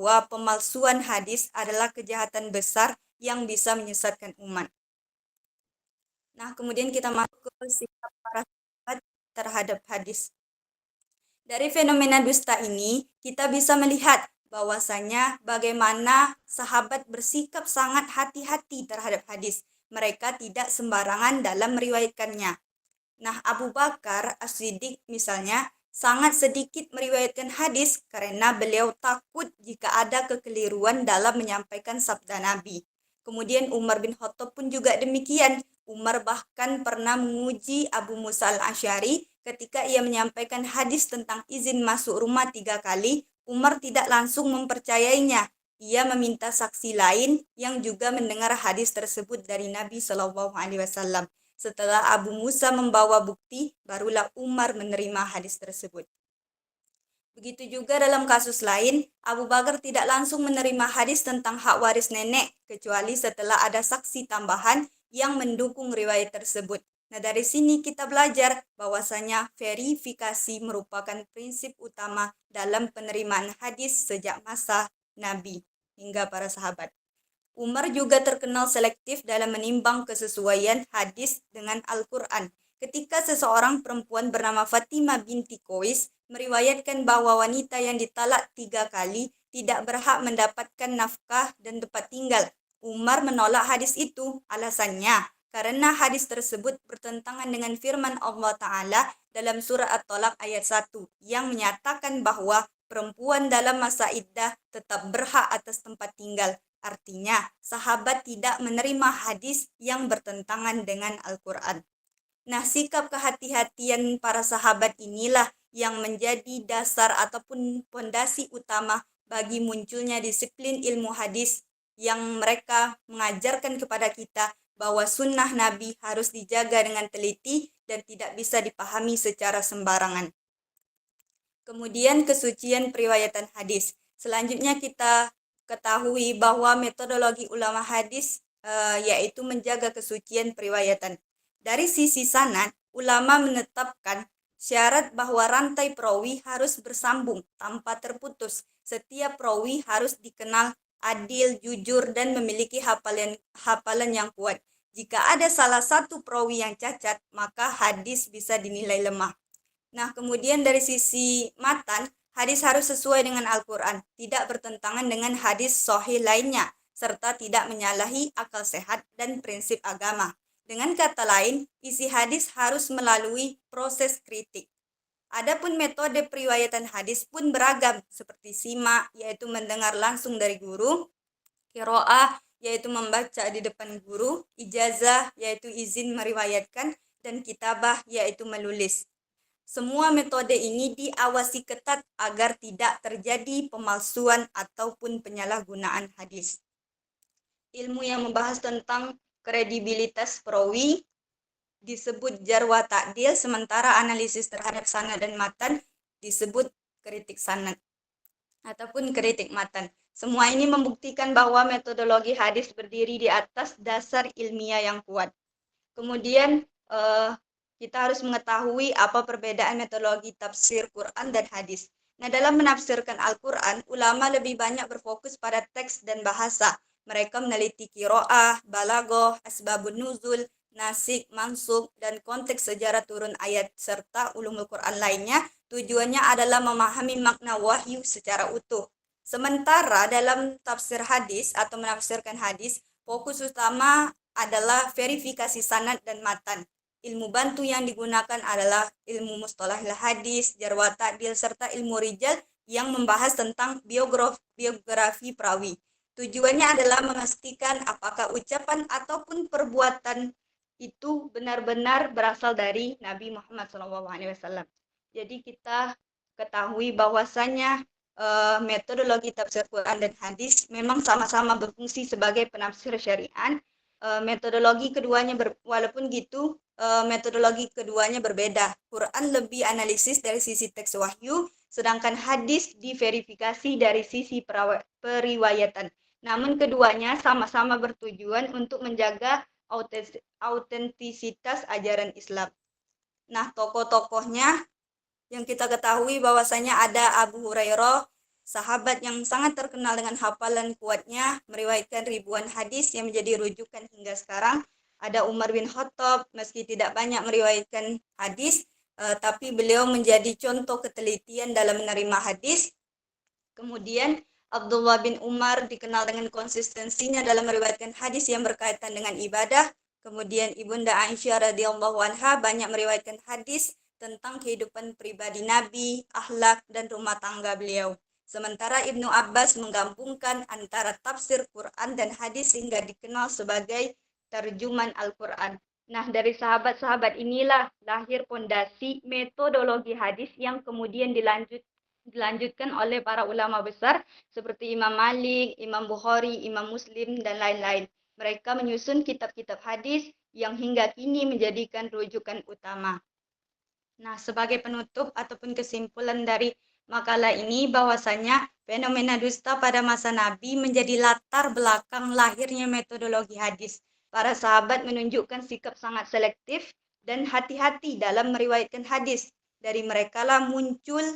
bahwa pemalsuan hadis adalah kejahatan besar yang bisa menyesatkan umat. Nah, kemudian kita masuk ke sikap para sahabat terhadap hadis. Dari fenomena dusta ini, kita bisa melihat bahwasanya bagaimana sahabat bersikap sangat hati-hati terhadap hadis. Mereka tidak sembarangan dalam meriwayatkannya. Nah, Abu Bakar As-Siddiq misalnya sangat sedikit meriwayatkan hadis karena beliau takut jika ada kekeliruan dalam menyampaikan sabda Nabi. Kemudian Umar bin Khattab pun juga demikian. Umar bahkan pernah menguji Abu Musa al-Asy'ari ketika ia menyampaikan hadis tentang izin masuk rumah 3 kali. Umar tidak langsung mempercayainya. Ia meminta saksi lain yang juga mendengar hadis tersebut dari Nabi Shallallahu Alaihi Wasallam. Setelah Abu Musa membawa bukti, barulah Umar menerima hadis tersebut. Begitu juga dalam kasus lain, Abu Bakar tidak langsung menerima hadis tentang hak waris nenek, kecuali setelah ada saksi tambahan yang mendukung riwayat tersebut. Nah, dari sini kita belajar bahwasanya verifikasi merupakan prinsip utama dalam penerimaan hadis sejak masa Nabi hingga para sahabat. Umar juga terkenal selektif dalam menimbang kesesuaian hadis dengan Al-Quran. Ketika seseorang perempuan bernama Fatimah binti Qais meriwayatkan bahwa wanita yang ditalak 3 kali tidak berhak mendapatkan nafkah dan tempat tinggal, Umar menolak hadis itu. Alasannya, karena hadis tersebut bertentangan dengan firman Allah Ta'ala dalam surah At-Talaq ayat 1 yang menyatakan bahwa perempuan dalam masa iddah tetap berhak atas tempat tinggal. Artinya, sahabat tidak menerima hadis yang bertentangan dengan Al-Quran. Nah, sikap kehati-hatian para sahabat inilah yang menjadi dasar ataupun pondasi utama bagi munculnya disiplin ilmu hadis yang mereka mengajarkan kepada kita bahwa sunnah Nabi harus dijaga dengan teliti dan tidak bisa dipahami secara sembarangan. Kemudian kesucian periwayatan hadis. Selanjutnya kita ketahui bahwa metodologi ulama hadis yaitu menjaga kesucian periwayatan. Dari sisi sanad, ulama menetapkan syarat bahwa rantai perawi harus bersambung tanpa terputus. Setiap perawi harus dikenal adil, jujur, dan memiliki hafalan yang kuat. Jika ada salah satu perawi yang cacat, maka hadis bisa dinilai lemah. Nah, kemudian dari sisi matan, hadis harus sesuai dengan Al-Quran, tidak bertentangan dengan hadis sahih lainnya, serta tidak menyalahi akal sehat dan prinsip agama. Dengan kata lain, isi hadis harus melalui proses kritik. Adapun metode periwayatan hadis pun beragam, seperti simak, yaitu mendengar langsung dari guru, qiraah, yaitu membaca di depan guru, ijazah, yaitu izin meriwayatkan, dan kitabah, yaitu menulis. Semua metode ini diawasi ketat agar tidak terjadi pemalsuan ataupun penyalahgunaan hadis. Ilmu yang membahas tentang kredibilitas perawi disebut jar wa ta'dil, sementara analisis terhadap sanad dan matan disebut kritik sanad ataupun kritik matan. Semua ini membuktikan bahwa metodologi hadis berdiri di atas dasar ilmiah yang kuat. Kemudian kita harus mengetahui apa perbedaan metodologi tafsir Quran dan hadis. Nah, dalam menafsirkan Al-Quran, ulama lebih banyak berfokus pada teks dan bahasa. Mereka meneliti qiraah, balaghah, asbabun nuzul, nasik, mansukh, dan konteks sejarah turun ayat serta ulumul Quran lainnya. Tujuannya adalah memahami makna wahyu secara utuh. Sementara dalam tafsir hadis atau menafsirkan hadis, fokus utama adalah verifikasi sanad dan matan. Ilmu bantu yang digunakan adalah ilmu mustalahil hadis, jar wa ta'dil, serta ilmu rijal yang membahas tentang biografi perawi. Tujuannya adalah memastikan apakah ucapan ataupun perbuatan itu benar-benar berasal dari Nabi Muhammad SAW. Jadi kita ketahui bahwasanya metodologi tafsir Quran dan hadis memang sama-sama berfungsi sebagai penafsir syariat. Metodologi keduanya walaupun gitu metodologi keduanya berbeda. Quran lebih analisis dari sisi teks wahyu, sedangkan hadis diverifikasi dari sisi periwayatan. Namun keduanya sama-sama bertujuan untuk menjaga autentisitas ajaran Islam. Nah, tokoh-tokohnya yang kita ketahui bahwasanya ada Abu Hurairah, sahabat yang sangat terkenal dengan hafalan kuatnya, meriwayatkan ribuan hadis yang menjadi rujukan hingga sekarang. Ada Umar bin Khattab, meski tidak banyak meriwayatkan hadis, tapi beliau menjadi contoh ketelitian dalam menerima hadis. Kemudian Abdullah bin Umar dikenal dengan konsistensinya dalam meriwayatkan hadis yang berkaitan dengan ibadah. Kemudian Ibunda Aisyah radhiyallahu anha banyak meriwayatkan hadis tentang kehidupan pribadi Nabi, akhlak dan rumah tangga beliau. Sementara Ibnu Abbas menggabungkan antara tafsir Quran dan hadis sehingga dikenal sebagai terjuman Al-Quran. Nah, dari sahabat-sahabat inilah lahir pondasi metodologi hadis yang kemudian dilanjutkan oleh para ulama besar seperti Imam Malik, Imam Bukhari, Imam Muslim, dan lain-lain. Mereka menyusun kitab-kitab hadis yang hingga kini menjadikan rujukan utama. Nah, sebagai penutup ataupun kesimpulan dari makalah ini bahwasanya fenomena dusta pada masa Nabi menjadi latar belakang lahirnya metodologi hadis. Para sahabat menunjukkan sikap sangat selektif dan hati-hati dalam meriwayatkan hadis. Dari mereka lah muncul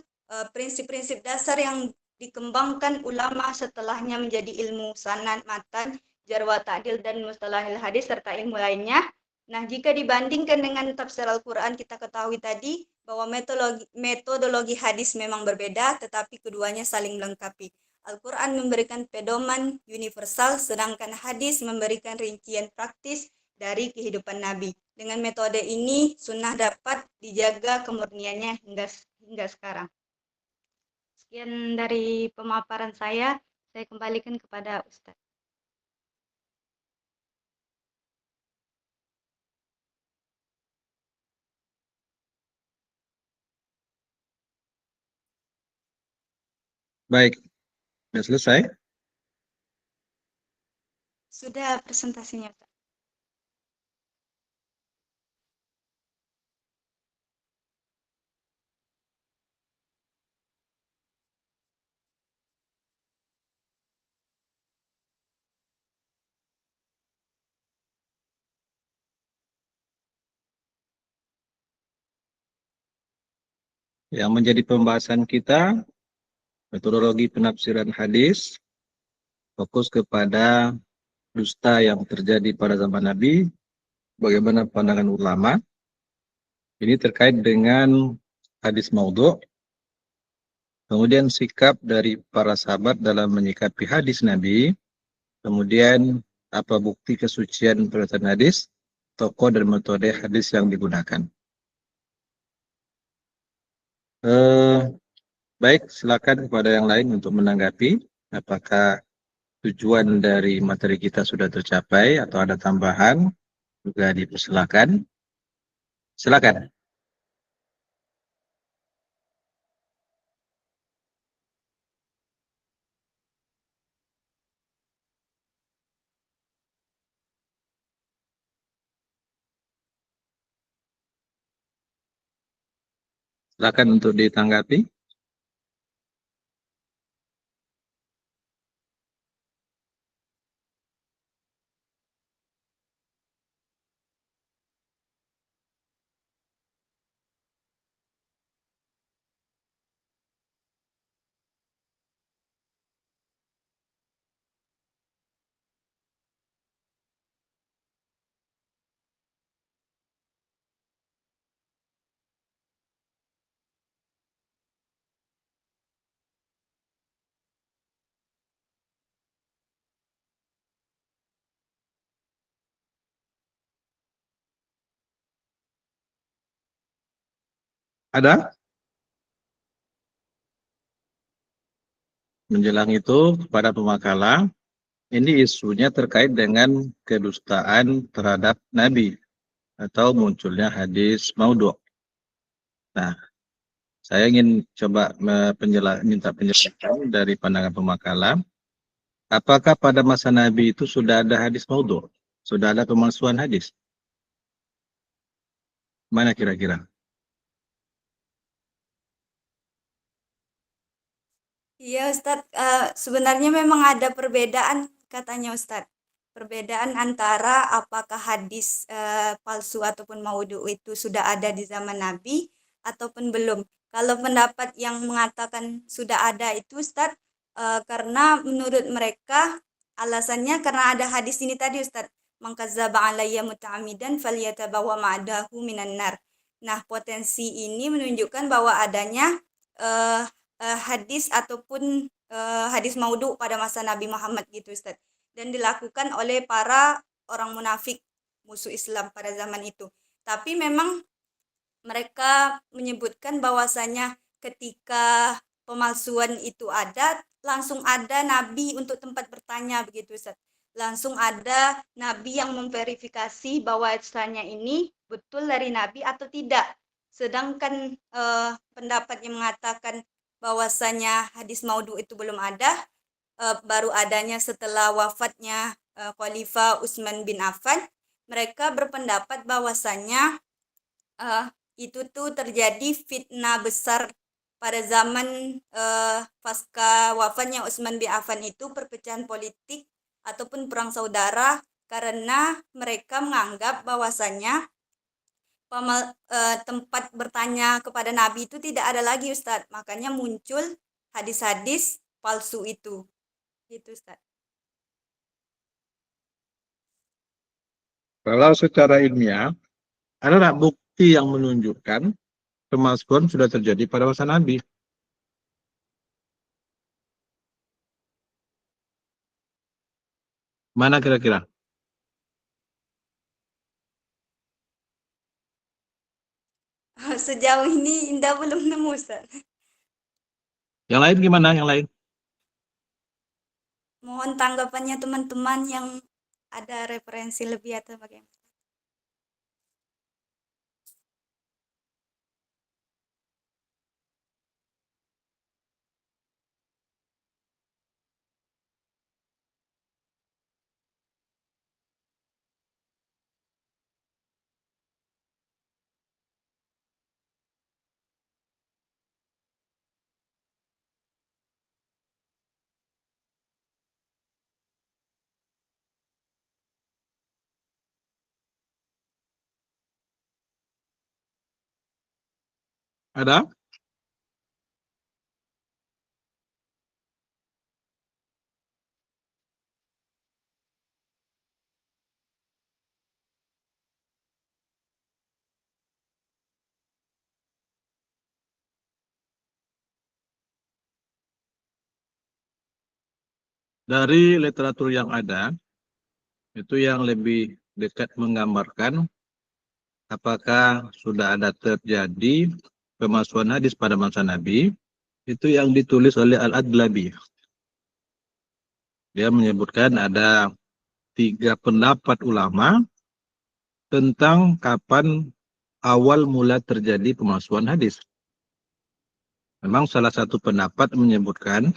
prinsip-prinsip dasar yang dikembangkan ulama setelahnya menjadi ilmu sanad, matan, jarh wa ta'dil dan mustalahil hadis serta ilmu lainnya. Nah, jika dibandingkan dengan tafsir Al-Quran, kita ketahui tadi bahwa metodologi hadis memang berbeda, tetapi keduanya saling melengkapi. Al-Quran memberikan pedoman universal, sedangkan hadis memberikan rincian praktis dari kehidupan Nabi. Dengan metode ini, sunnah dapat dijaga kemurniannya hingga sekarang. Sekian dari pemaparan saya kembalikan kepada Ustaz. Baik, sudah selesai. Sudah presentasinya, Ustaz. Yang menjadi pembahasan kita, metodologi penafsiran hadis, fokus kepada dusta yang terjadi pada zaman Nabi, bagaimana pandangan ulama. Ini terkait dengan hadis maudhu', kemudian sikap dari para sahabat dalam menyikapi hadis Nabi, kemudian apa bukti kesucian perkataan hadis, tokoh dan metode hadis yang digunakan. Baik, silakan kepada yang lain untuk menanggapi apakah tujuan dari materi kita sudah tercapai atau ada tambahan, juga dipersilakan. Silakan. Silakan untuk ditanggapi. Ada? Menjelang itu, pada pemakalah, ini isunya terkait dengan kedustaan terhadap Nabi atau munculnya hadis maudhu'. Nah, saya ingin coba minta penjelasan dari pandangan pemakalah. Apakah pada masa Nabi itu sudah ada hadis maudhu'? Sudah ada pemalsuan hadis? Mana kira-kira? Iya Ustadz, sebenarnya memang ada perbedaan katanya Ustadz. Perbedaan antara apakah hadis palsu ataupun maudhu itu sudah ada di zaman Nabi ataupun belum. Kalau pendapat yang mengatakan sudah ada itu Ustadz, karena menurut mereka alasannya karena ada hadis ini tadi Ustaz, man kadzdzaba alayya muta'ammidan falyatabawa ma'adahu minan nar. Nah, potensi ini menunjukkan bahwa adanya hadis ataupun hadis maudhu pada masa Nabi Muhammad gitu Ustaz, dan dilakukan oleh para orang munafik musuh Islam pada zaman itu. Tapi memang mereka menyebutkan bahwasanya ketika pemalsuan itu ada, langsung ada nabi untuk tempat bertanya begitu Ustaz. Langsung ada nabi yang memverifikasi bahwa istilahnya ini betul dari nabi atau tidak. Sedangkan pendapat yang mengatakan bahwasanya hadis maudhu itu belum ada, baru adanya setelah wafatnya Khalifah Utsman bin Affan. Mereka berpendapat bahwasanya itu tuh terjadi fitnah besar pada zaman pasca wafatnya Utsman bin Affan itu, perpecahan politik ataupun perang saudara, karena mereka menganggap bahwasanya tempat bertanya kepada Nabi itu tidak ada lagi Ustadz. Makanya muncul hadis-hadis palsu itu. Gitu Ustadz. Kalau secara ilmiah, ada nggak bukti yang menunjukkan pemalsuan sudah terjadi pada masa Nabi? Mana kira-kira? Sejauh ini Indah belum nemu Ustaz. Yang lain gimana? Yang lain? Mohon tanggapannya teman-teman yang ada referensi lebih atau bagaimana. Ada? Dari literatur yang ada, itu yang lebih dekat menggambarkan apakah sudah ada terjadi pemalsuan hadis pada masa Nabi, itu yang ditulis oleh Al-Adlabi. Dia menyebutkan ada 3 pendapat ulama tentang kapan awal mula terjadi pemalsuan hadis. Memang salah satu pendapat menyebutkan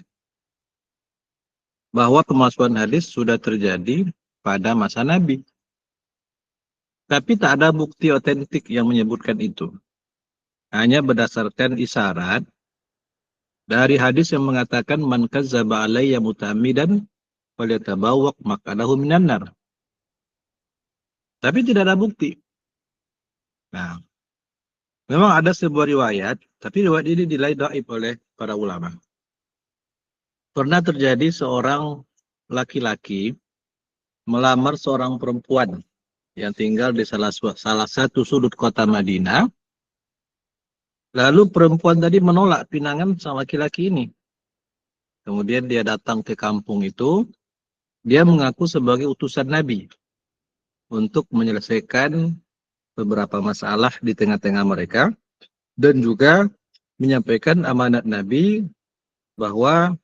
bahwa pemalsuan hadis sudah terjadi pada masa Nabi. Tapi tak ada bukti otentik yang menyebutkan itu. Hanya berdasarkan isyarat dari hadis yang mengatakan man kadzdzaba alayya muta'ammidan falyatabawwaq maq'adahu minan nar. Tapi tidak ada bukti. Nah, memang ada sebuah riwayat, tapi riwayat ini dinilai dhaif oleh para ulama. Pernah terjadi seorang laki-laki melamar seorang perempuan yang tinggal di salah satu sudut kota Madinah. Lalu perempuan tadi menolak pinangan sama laki-laki ini. Kemudian dia datang ke kampung itu, dia mengaku sebagai utusan Nabi untuk menyelesaikan beberapa masalah di tengah-tengah mereka, dan juga menyampaikan amanat Nabi bahwa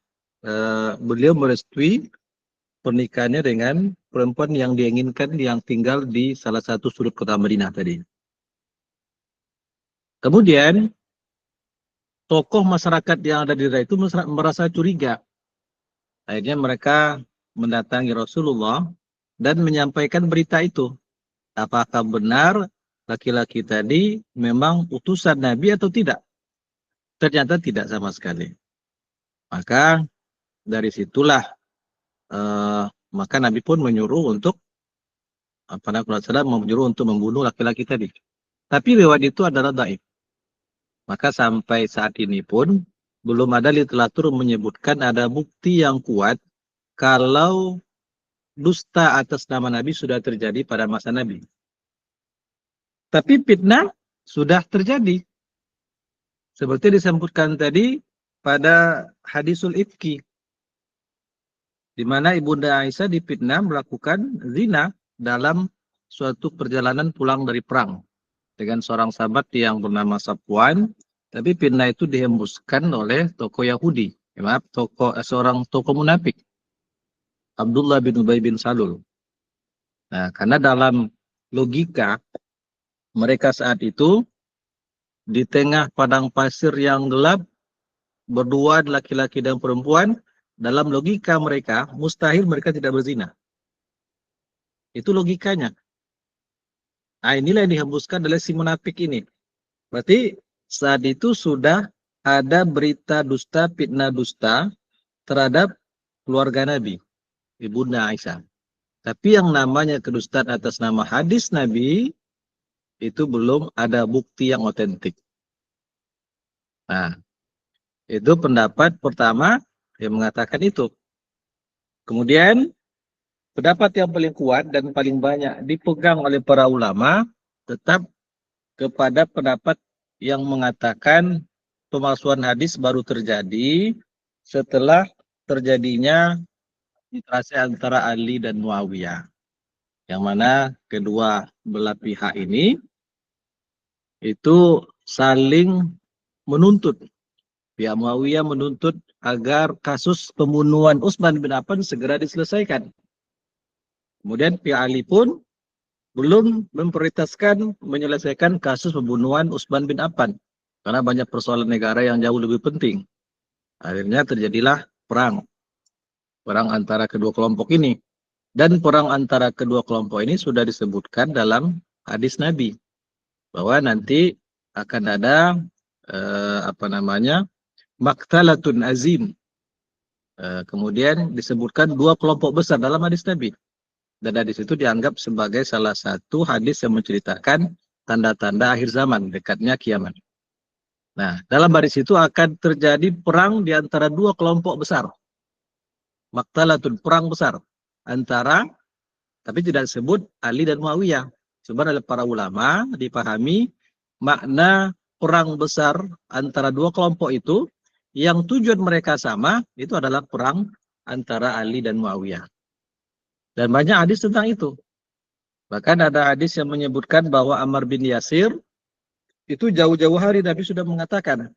beliau merestui pernikahannya dengan perempuan yang diinginkan yang tinggal di salah satu sudut kota Madinah tadi. Kemudian tokoh masyarakat yang ada di daerah itu merasa curiga. Akhirnya mereka mendatangi Rasulullah dan menyampaikan berita itu. Apakah benar laki-laki tadi memang utusan Nabi atau tidak? Ternyata tidak sama sekali. Maka dari situlah maka Nabi pun menyuruh untuk menyuruh untuk membunuh laki-laki tadi. Tapi riwayat itu adalah dhaif. Maka sampai saat ini pun belum ada literatur menyebutkan ada bukti yang kuat kalau dusta atas nama Nabi sudah terjadi pada masa Nabi. Tapi fitnah sudah terjadi. Seperti disebutkan tadi pada hadisul ifki, di mana Ibunda Aisyah difitnah melakukan zina dalam suatu perjalanan pulang dari perang dengan seorang sahabat yang bernama Safwan, tapi fitnah itu dihembuskan oleh tokoh Yahudi, seorang tokoh munafik, Abdullah bin Ubay bin Salul. Nah, karena dalam logika mereka saat itu di tengah padang pasir yang gelap, berdua laki-laki dan perempuan, dalam logika mereka mustahil mereka tidak berzina. Itu logikanya. Nah, inilah yang dihembuskan oleh si munafik ini. Berarti saat itu sudah ada berita dusta, fitnah dusta terhadap keluarga Nabi, Ibunda Aisyah. Tapi yang namanya kedustaan atas nama hadis Nabi, itu belum ada bukti yang otentik. Nah, itu pendapat pertama yang mengatakan itu. Kemudian, pendapat yang paling kuat dan paling banyak dipegang oleh para ulama, tetap kepada pendapat yang mengatakan pemalsuan hadis baru terjadi setelah terjadinya interaksi antara Ali dan Muawiyah. Yang mana kedua belah pihak ini itu saling menuntut. Pihak Muawiyah menuntut agar kasus pembunuhan Utsman bin Affan segera diselesaikan. Kemudian pihak Ali pun belum memprioritaskan menyelesaikan kasus pembunuhan Utsman bin Affan. Karena banyak persoalan negara yang jauh lebih penting. Akhirnya terjadilah perang. Perang antara kedua kelompok ini. Dan perang antara kedua kelompok ini sudah disebutkan dalam hadis Nabi. Bahwa nanti akan ada Maktalatun azim. Kemudian disebutkan dua kelompok besar dalam hadis Nabi. Dan hadis itu dianggap sebagai salah satu hadis yang menceritakan tanda-tanda akhir zaman, dekatnya kiamat. Nah, dalam hadis itu akan terjadi perang di antara dua kelompok besar. Maktalatun, perang besar. Antara, tapi tidak disebut Ali dan Muawiyah. Sebenarnya oleh para ulama dipahami makna perang besar antara dua kelompok itu, yang tujuan mereka sama, itu adalah perang antara Ali dan Muawiyah. Dan banyak hadis tentang itu. Bahkan ada hadis yang menyebutkan bahwa Ammar bin Yasir, itu jauh-jauh hari Nabi sudah mengatakan,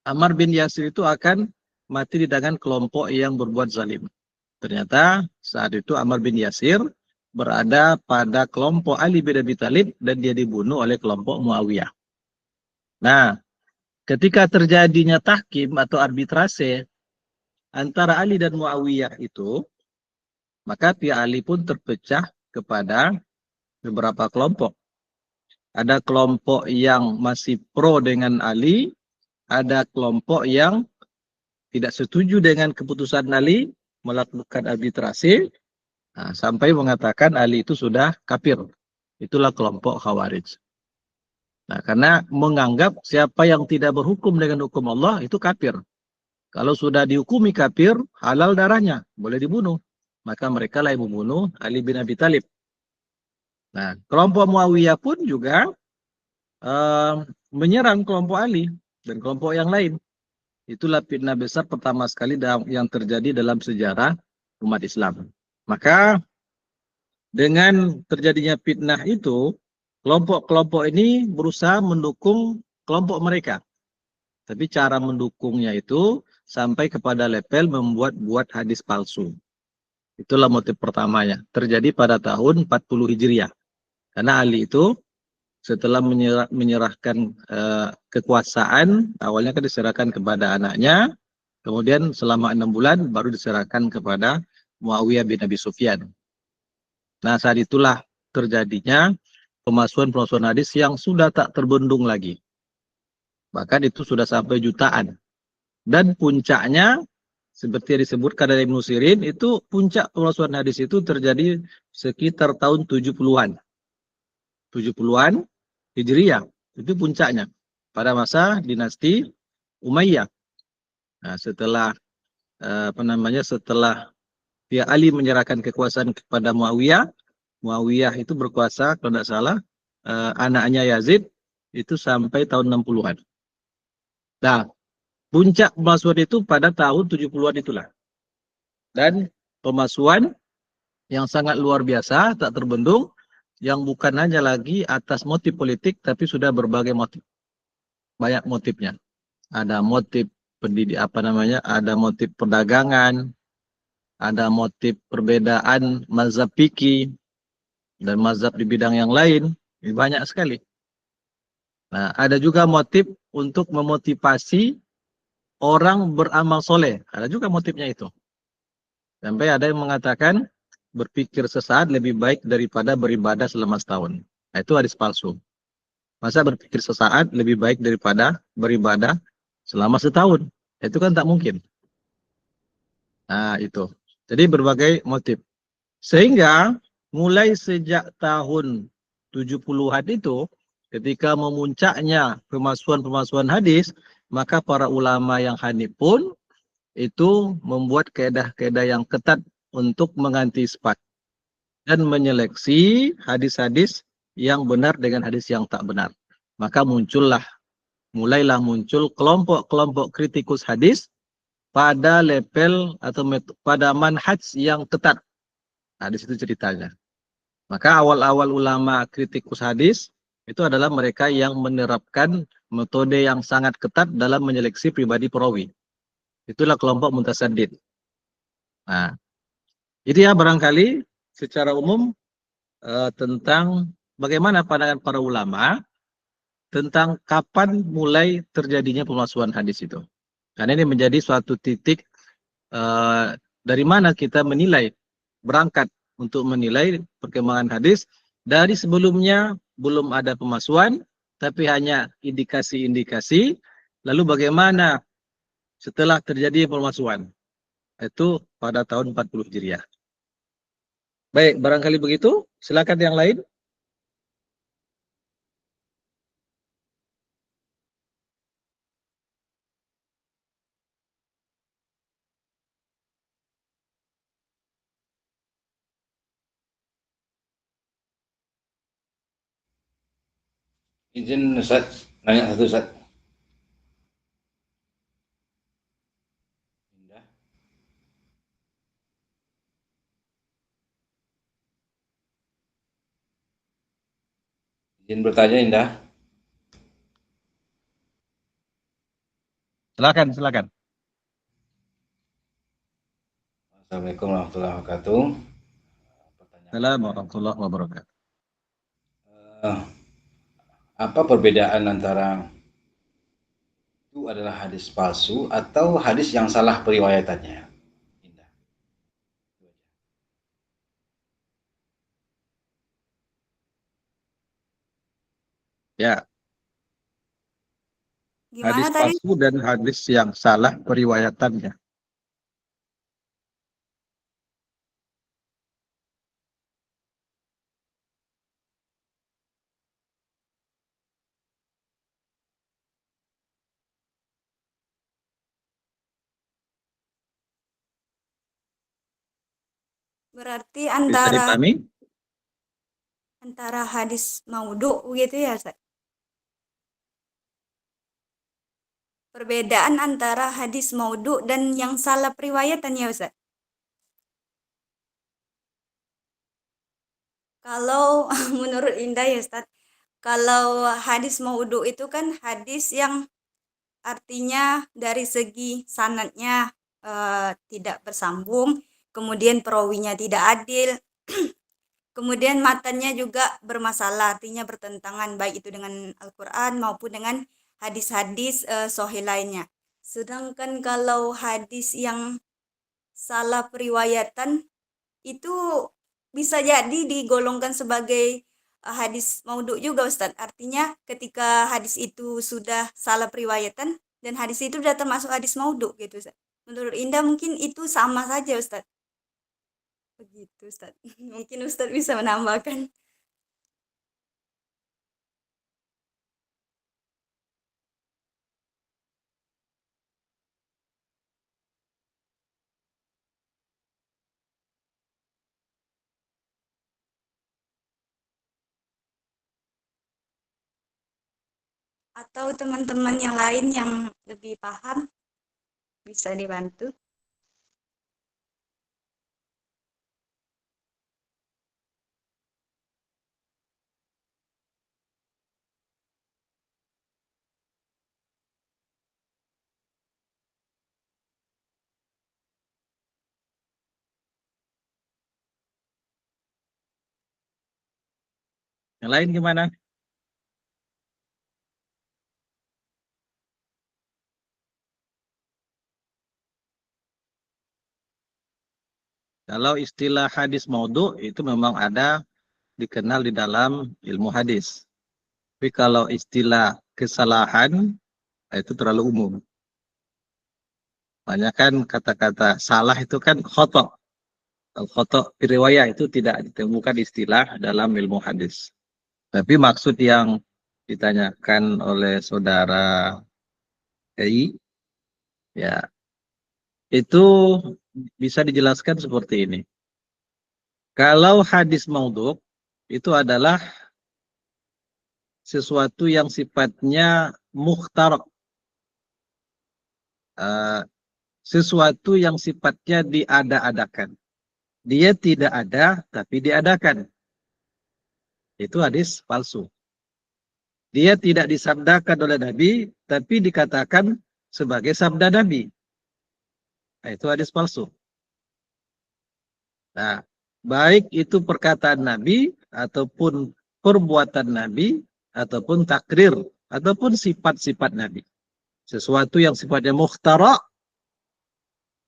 Ammar bin Yasir itu akan mati di tangan kelompok yang berbuat zalim. Ternyata saat itu Ammar bin Yasir berada pada kelompok Ali bin Abi Thalib dan dia dibunuh oleh kelompok Muawiyah. Nah, ketika terjadinya tahkim atau arbitrase antara Ali dan Muawiyah itu, maka pihak Ali pun terpecah kepada beberapa kelompok. Ada kelompok yang masih pro dengan Ali, ada kelompok yang tidak setuju dengan keputusan Ali melakukan arbitrase, sampai mengatakan Ali itu sudah kafir. Itulah kelompok Khawarij. Nah, karena menganggap siapa yang tidak berhukum dengan hukum Allah itu kafir. Kalau sudah dihukumi kafir, halal darahnya, boleh dibunuh. Maka mereka lah yang membunuh Ali bin Abi Thalib. Nah, kelompok Muawiyah pun juga menyerang kelompok Ali dan kelompok yang lain. Itulah fitnah besar pertama sekali yang terjadi dalam sejarah umat Islam. Maka dengan terjadinya fitnah itu, kelompok-kelompok ini berusaha mendukung kelompok mereka. Tapi cara mendukungnya itu sampai kepada level membuat hadis palsu. Itulah motif pertamanya. Terjadi pada tahun 40 Hijriah. Karena Ali itu setelah menyerahkan kekuasaan, awalnya kan diserahkan kepada anaknya, kemudian selama 6 bulan baru diserahkan kepada Muawiyah bin Abi Sufyan. Nah, saat itulah terjadinya pemalsuan hadis yang sudah tak terbendung lagi. Bahkan itu sudah sampai jutaan. Dan puncaknya, seperti yang disebutkan dari Ibnu Sirin, itu puncak pemalsuan hadis itu terjadi sekitar tahun 70-an. 70-an Hijriah, itu puncaknya. Pada masa dinasti Umayyah. Nah, setelah dia Ali menyerahkan kekuasaan kepada Muawiyah, Muawiyah itu berkuasa kalau tidak salah anaknya Yazid itu sampai tahun 60-an. Nah, puncak pemalsuan itu pada tahun 70-an itulah. Dan pemalsuan yang sangat luar biasa, tak terbendung, yang bukan hanya lagi atas motif politik, tapi sudah berbagai motif. Banyak motifnya. Ada motif pendidik, ada motif perdagangan, ada motif perbedaan mazhab fikih dan mazhab di bidang yang lain. Ini banyak sekali. Nah, ada juga motif untuk memotivasi orang beramal soleh. Ada juga motifnya itu. Sampai ada yang mengatakan berpikir sesaat lebih baik daripada beribadah selama setahun. Nah, itu hadis palsu. Masa berpikir sesaat lebih baik daripada beribadah selama setahun? Itu kan tak mungkin. Nah, itu. Jadi berbagai motif. Sehingga mulai sejak tahun 70-an itu, ketika memuncaknya pemalsuan-pemalsuan hadis, maka para ulama yang hanif pun itu membuat kaedah-kaedah yang ketat untuk mengantisipasi dan menyeleksi hadis-hadis yang benar dengan hadis yang tak benar. Maka mulailah muncul kelompok-kelompok kritikus hadis pada level atau pada manhaj yang ketat. Nah, di situ ceritanya. Maka awal-awal ulama kritikus hadis itu adalah mereka yang menerapkan metode yang sangat ketat dalam menyeleksi pribadi perawi. Itulah kelompok mutasaddid. Nah, itu ya barangkali secara umum tentang bagaimana pandangan para ulama tentang kapan mulai terjadinya pemalsuan hadis itu. Karena ini menjadi suatu titik dari mana kita berangkat untuk menilai perkembangan hadis dari sebelumnya belum ada pemalsuan, tapi hanya indikasi-indikasi. Lalu bagaimana setelah terjadi pemalsuan? Itu pada tahun 40 Hijriah. Baik, barangkali begitu. Silakan yang lain. Izin Ustaz, nanya satu Ustaz. Indah. Izin bertanya Indah. Silakan. Assalamualaikum warahmatullahi wabarakatuh. Assalamualaikum warahmatullahi wabarakatuh. Eh, apa perbedaan antara itu adalah hadis palsu atau hadis yang salah periwayatannya? Indah. Ya, Gimana hadis tadi? palsu dan hadis yang salah periwayatannya. Berarti Bisa antara dipahami? antara hadis maudhu gitu ya, Ustaz? Perbedaan antara hadis maudhu dan yang salah periwayatan ya, Ustaz? Kalau menurut Indah ya, Ustaz, kalau hadis maudhu itu kan hadis yang artinya dari segi sanadnya tidak bersambung, kemudian perawinya tidak adil, kemudian matanya juga bermasalah, artinya bertentangan baik itu dengan Al-Qur'an maupun dengan hadis-hadis sahih lainnya. Sedangkan kalau hadis yang salah periwayatan itu bisa jadi digolongkan sebagai hadis maudhu juga Ustaz. Artinya ketika hadis itu sudah salah periwayatan dan hadis itu sudah termasuk hadis maudhu gitu Ustaz. Menurut Indah mungkin itu sama saja Ustaz. Begitu Ustaz. Mungkin Ustaz bisa menambahkan. Atau teman-teman yang lain yang lebih paham bisa dibantu. Yang lain gimana? Kalau istilah hadis maudhu itu memang ada dikenal di dalam ilmu hadis. Tapi kalau istilah kesalahan itu terlalu umum. Banyak kan kata-kata salah itu kan khotok. Khotok riwayat itu tidak ditemukan istilah dalam ilmu hadis. Tapi maksud yang ditanyakan oleh saudara EI, ya itu bisa dijelaskan seperti ini. Kalau hadis maudhu itu adalah sesuatu yang sifatnya mukhtar, sesuatu yang sifatnya diada-adakan. Dia tidak ada, tapi diadakan. Itu hadis palsu. Dia tidak disabdakan oleh Nabi, tapi dikatakan sebagai sabda Nabi. Nah, itu hadis palsu. Nah, baik itu perkataan Nabi, ataupun perbuatan Nabi, ataupun takrir, ataupun sifat-sifat Nabi. Sesuatu yang sifatnya mukhtara,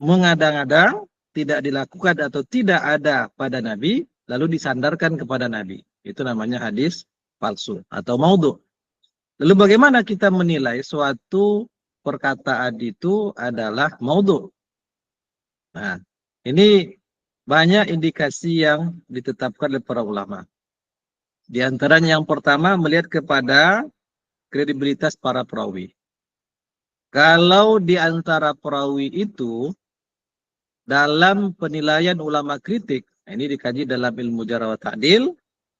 mengadang-adang, tidak dilakukan atau tidak ada pada Nabi, lalu disandarkan kepada Nabi. Itu namanya hadis palsu atau maudhu. Lalu bagaimana kita menilai suatu perkataan itu adalah maudhu? Nah, ini banyak indikasi yang ditetapkan oleh para ulama. Di antaranya yang pertama melihat kepada kredibilitas para perawi. Kalau di antara perawi itu dalam penilaian ulama kritik, ini dikaji dalam ilmu jarh wa ta'dil,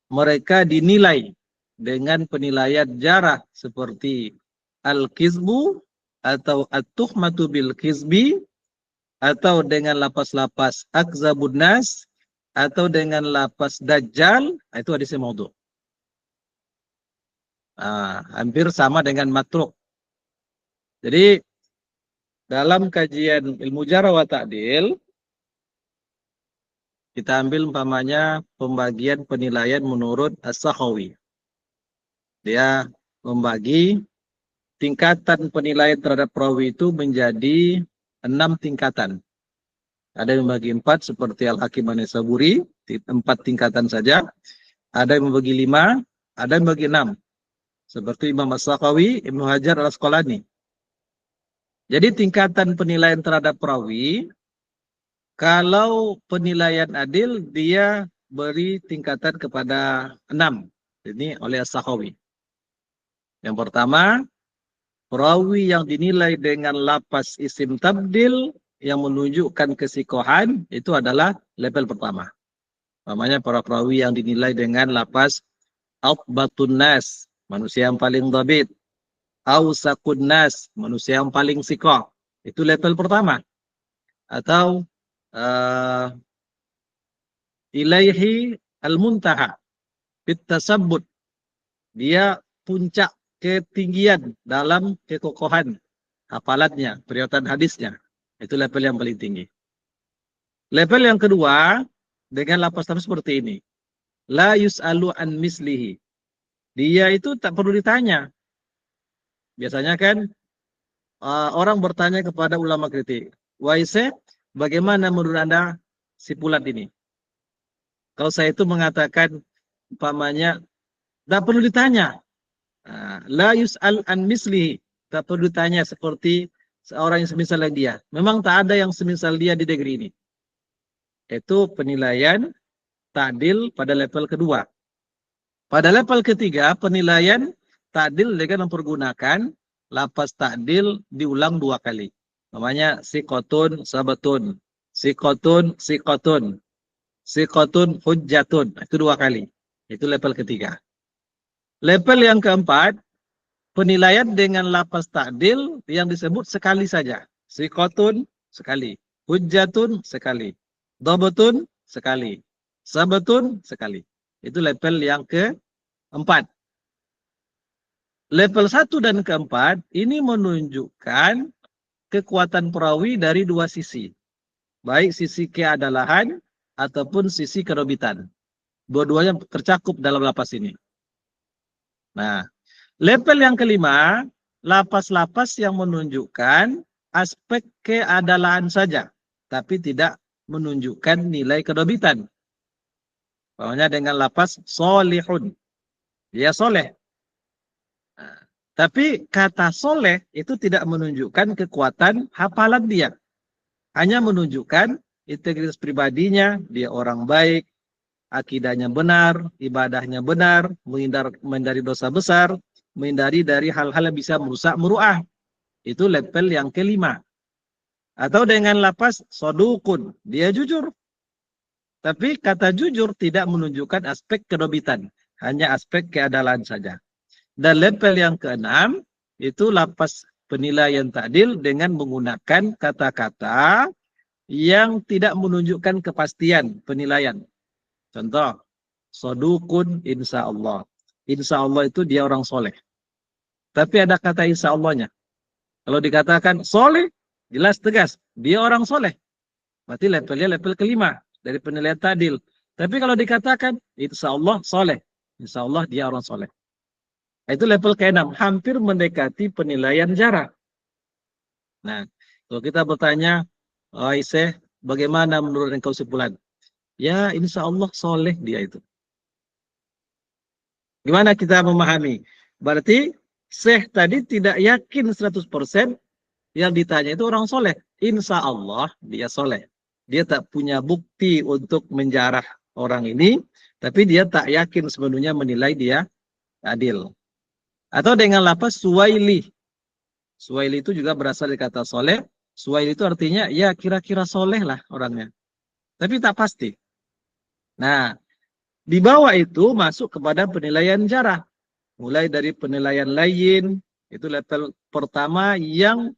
mereka dinilai dengan penilaian jarah seperti al-kizbu atau at-tuhmatu bil kizbi, atau dengan lapas-lapas akzabun nas, atau dengan lapas dajjal, itu hadisnya maudhu. Hampir sama dengan matruk. Jadi dalam kajian ilmu jarh wa ta'dil, kita ambil umpamanya pembagian penilaian menurut As-Sakhawi. Dia membagi tingkatan penilaian terhadap perawi itu menjadi 6 tingkatan. Ada yang membagi 4 seperti Al-Hakim An-Nisaburi, 4 tingkatan saja. Ada yang membagi 5, ada yang membagi 6. Seperti Imam As-Sakhawi, Ibnu Hajar Al-Asqalani. Jadi tingkatan penilaian terhadap perawi, kalau penilaian adil, dia beri tingkatan kepada 6. Ini oleh As-Sakhawi. Yang pertama, perawi yang dinilai dengan lapas isim tabdil yang menunjukkan kesikohan, itu adalah level pertama. Namanya para perawi yang dinilai dengan lapas atbatun nas, manusia yang paling dhabit, awsaqun nas, manusia yang paling sikoh. Itu level pertama. Atau ilaihi al-muntaha fit tasabbut, dia puncak ketinggian dalam kekokohan hafalannya, periwayatan hadisnya. Itu level yang paling tinggi. Level yang kedua dengan lapas seperti ini. La yus'alu an mislihi. Dia itu tak perlu ditanya. Biasanya kan orang bertanya kepada ulama kritik, "Waise, bagaimana menurut Anda si Fulan ini?" Kalau saya itu mengatakan umpamanya tak perlu ditanya. La yus'al an mislihi. Tak perlu ditanya seperti seorang yang semisal dia. Memang tak ada yang semisal dia di negeri ini. Itu penilaian ta'dil pada level kedua. Pada level ketiga, penilaian ta'dil dengan mempergunakan lapas ta'dil diulang 2 kali. Namanya siqotun sabatun, siqotun siqotun, siqotun hujjatun. Itu 2 kali. Itu level ketiga. Level yang keempat, penilaian dengan lafaz ta'dil yang disebut sekali saja. Siqatun sekali, hujjatun sekali, dhabtun sekali, sabatun sekali. Itu level yang keempat. Level 1 dan keempat ini menunjukkan kekuatan perawi dari dua sisi. Baik sisi keadalahan ataupun sisi kerobitan. Dua-duanya tercakup dalam lapas ini. Nah, level yang kelima, lapas-lapas yang menunjukkan aspek keadalaan saja, tapi tidak menunjukkan nilai kerobitan. Pokoknya dengan lapas solihun. Dia soleh. Nah, tapi kata soleh itu tidak menunjukkan kekuatan hafalan dia. Hanya menunjukkan integritas pribadinya, dia orang baik, akidahnya benar, ibadahnya benar, menghindari dosa besar, menghindari dari hal-hal yang bisa merusak muruah. Itu level yang kelima. Atau dengan lapas sodukun, dia jujur. Tapi kata jujur tidak menunjukkan aspek kerobitan, hanya aspek keadalan saja. Dan level yang keenam, itu lapas penilaian ta'dil dengan menggunakan kata-kata yang tidak menunjukkan kepastian penilaian. Contoh, sodukun insya Allah. Insya Allah itu dia orang soleh. Tapi ada kata insya Allahnya. Kalau dikatakan soleh, jelas tegas. Dia orang soleh. Berarti levelnya level kelima dari penilaian ta'dil. Tapi kalau dikatakan insya Allah soleh. Insya Allah dia orang soleh. Itu level ke-6. Hampir mendekati penilaian jarak. Nah, kalau kita bertanya, Aisyah, bagaimana menurut engkau simpulan? Ya, insya Allah soleh dia itu. Gimana kita memahami? Berarti Syekh tadi tidak yakin 100% yang ditanya itu orang soleh. Insya Allah dia soleh. Dia tak punya bukti untuk menjarah orang ini, tapi dia tak yakin sepenuhnya menilai dia adil. Atau dengan lafaz suwaili. Suwaili itu juga berasal dari kata soleh. Suwaili itu artinya ya kira-kira soleh lah orangnya. Tapi tak pasti. Nah, di bawah itu masuk kepada penilaian jarah. Mulai dari penilaian lain, itu level pertama yang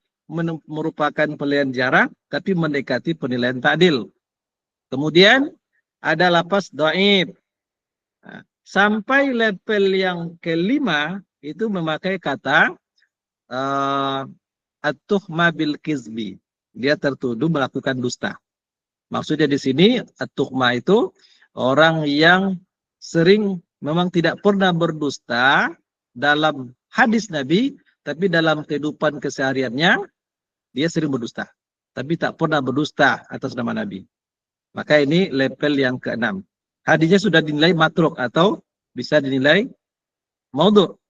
merupakan penilaian jarah, tapi mendekati penilaian ta'dil. Kemudian ada lafaz dhaif. Nah, sampai level yang kelima, itu memakai kata at-tuhma bil kizbi. Dia tertuduh melakukan dusta. Maksudnya di sini at-tuhma itu orang yang sering memang tidak pernah berdusta dalam hadis Nabi, tapi dalam kehidupan kesehariannya dia sering berdusta, tapi tak pernah berdusta atas nama Nabi. Maka ini level yang ke-6. Hadisnya sudah dinilai matruk atau bisa dinilai maudhu'.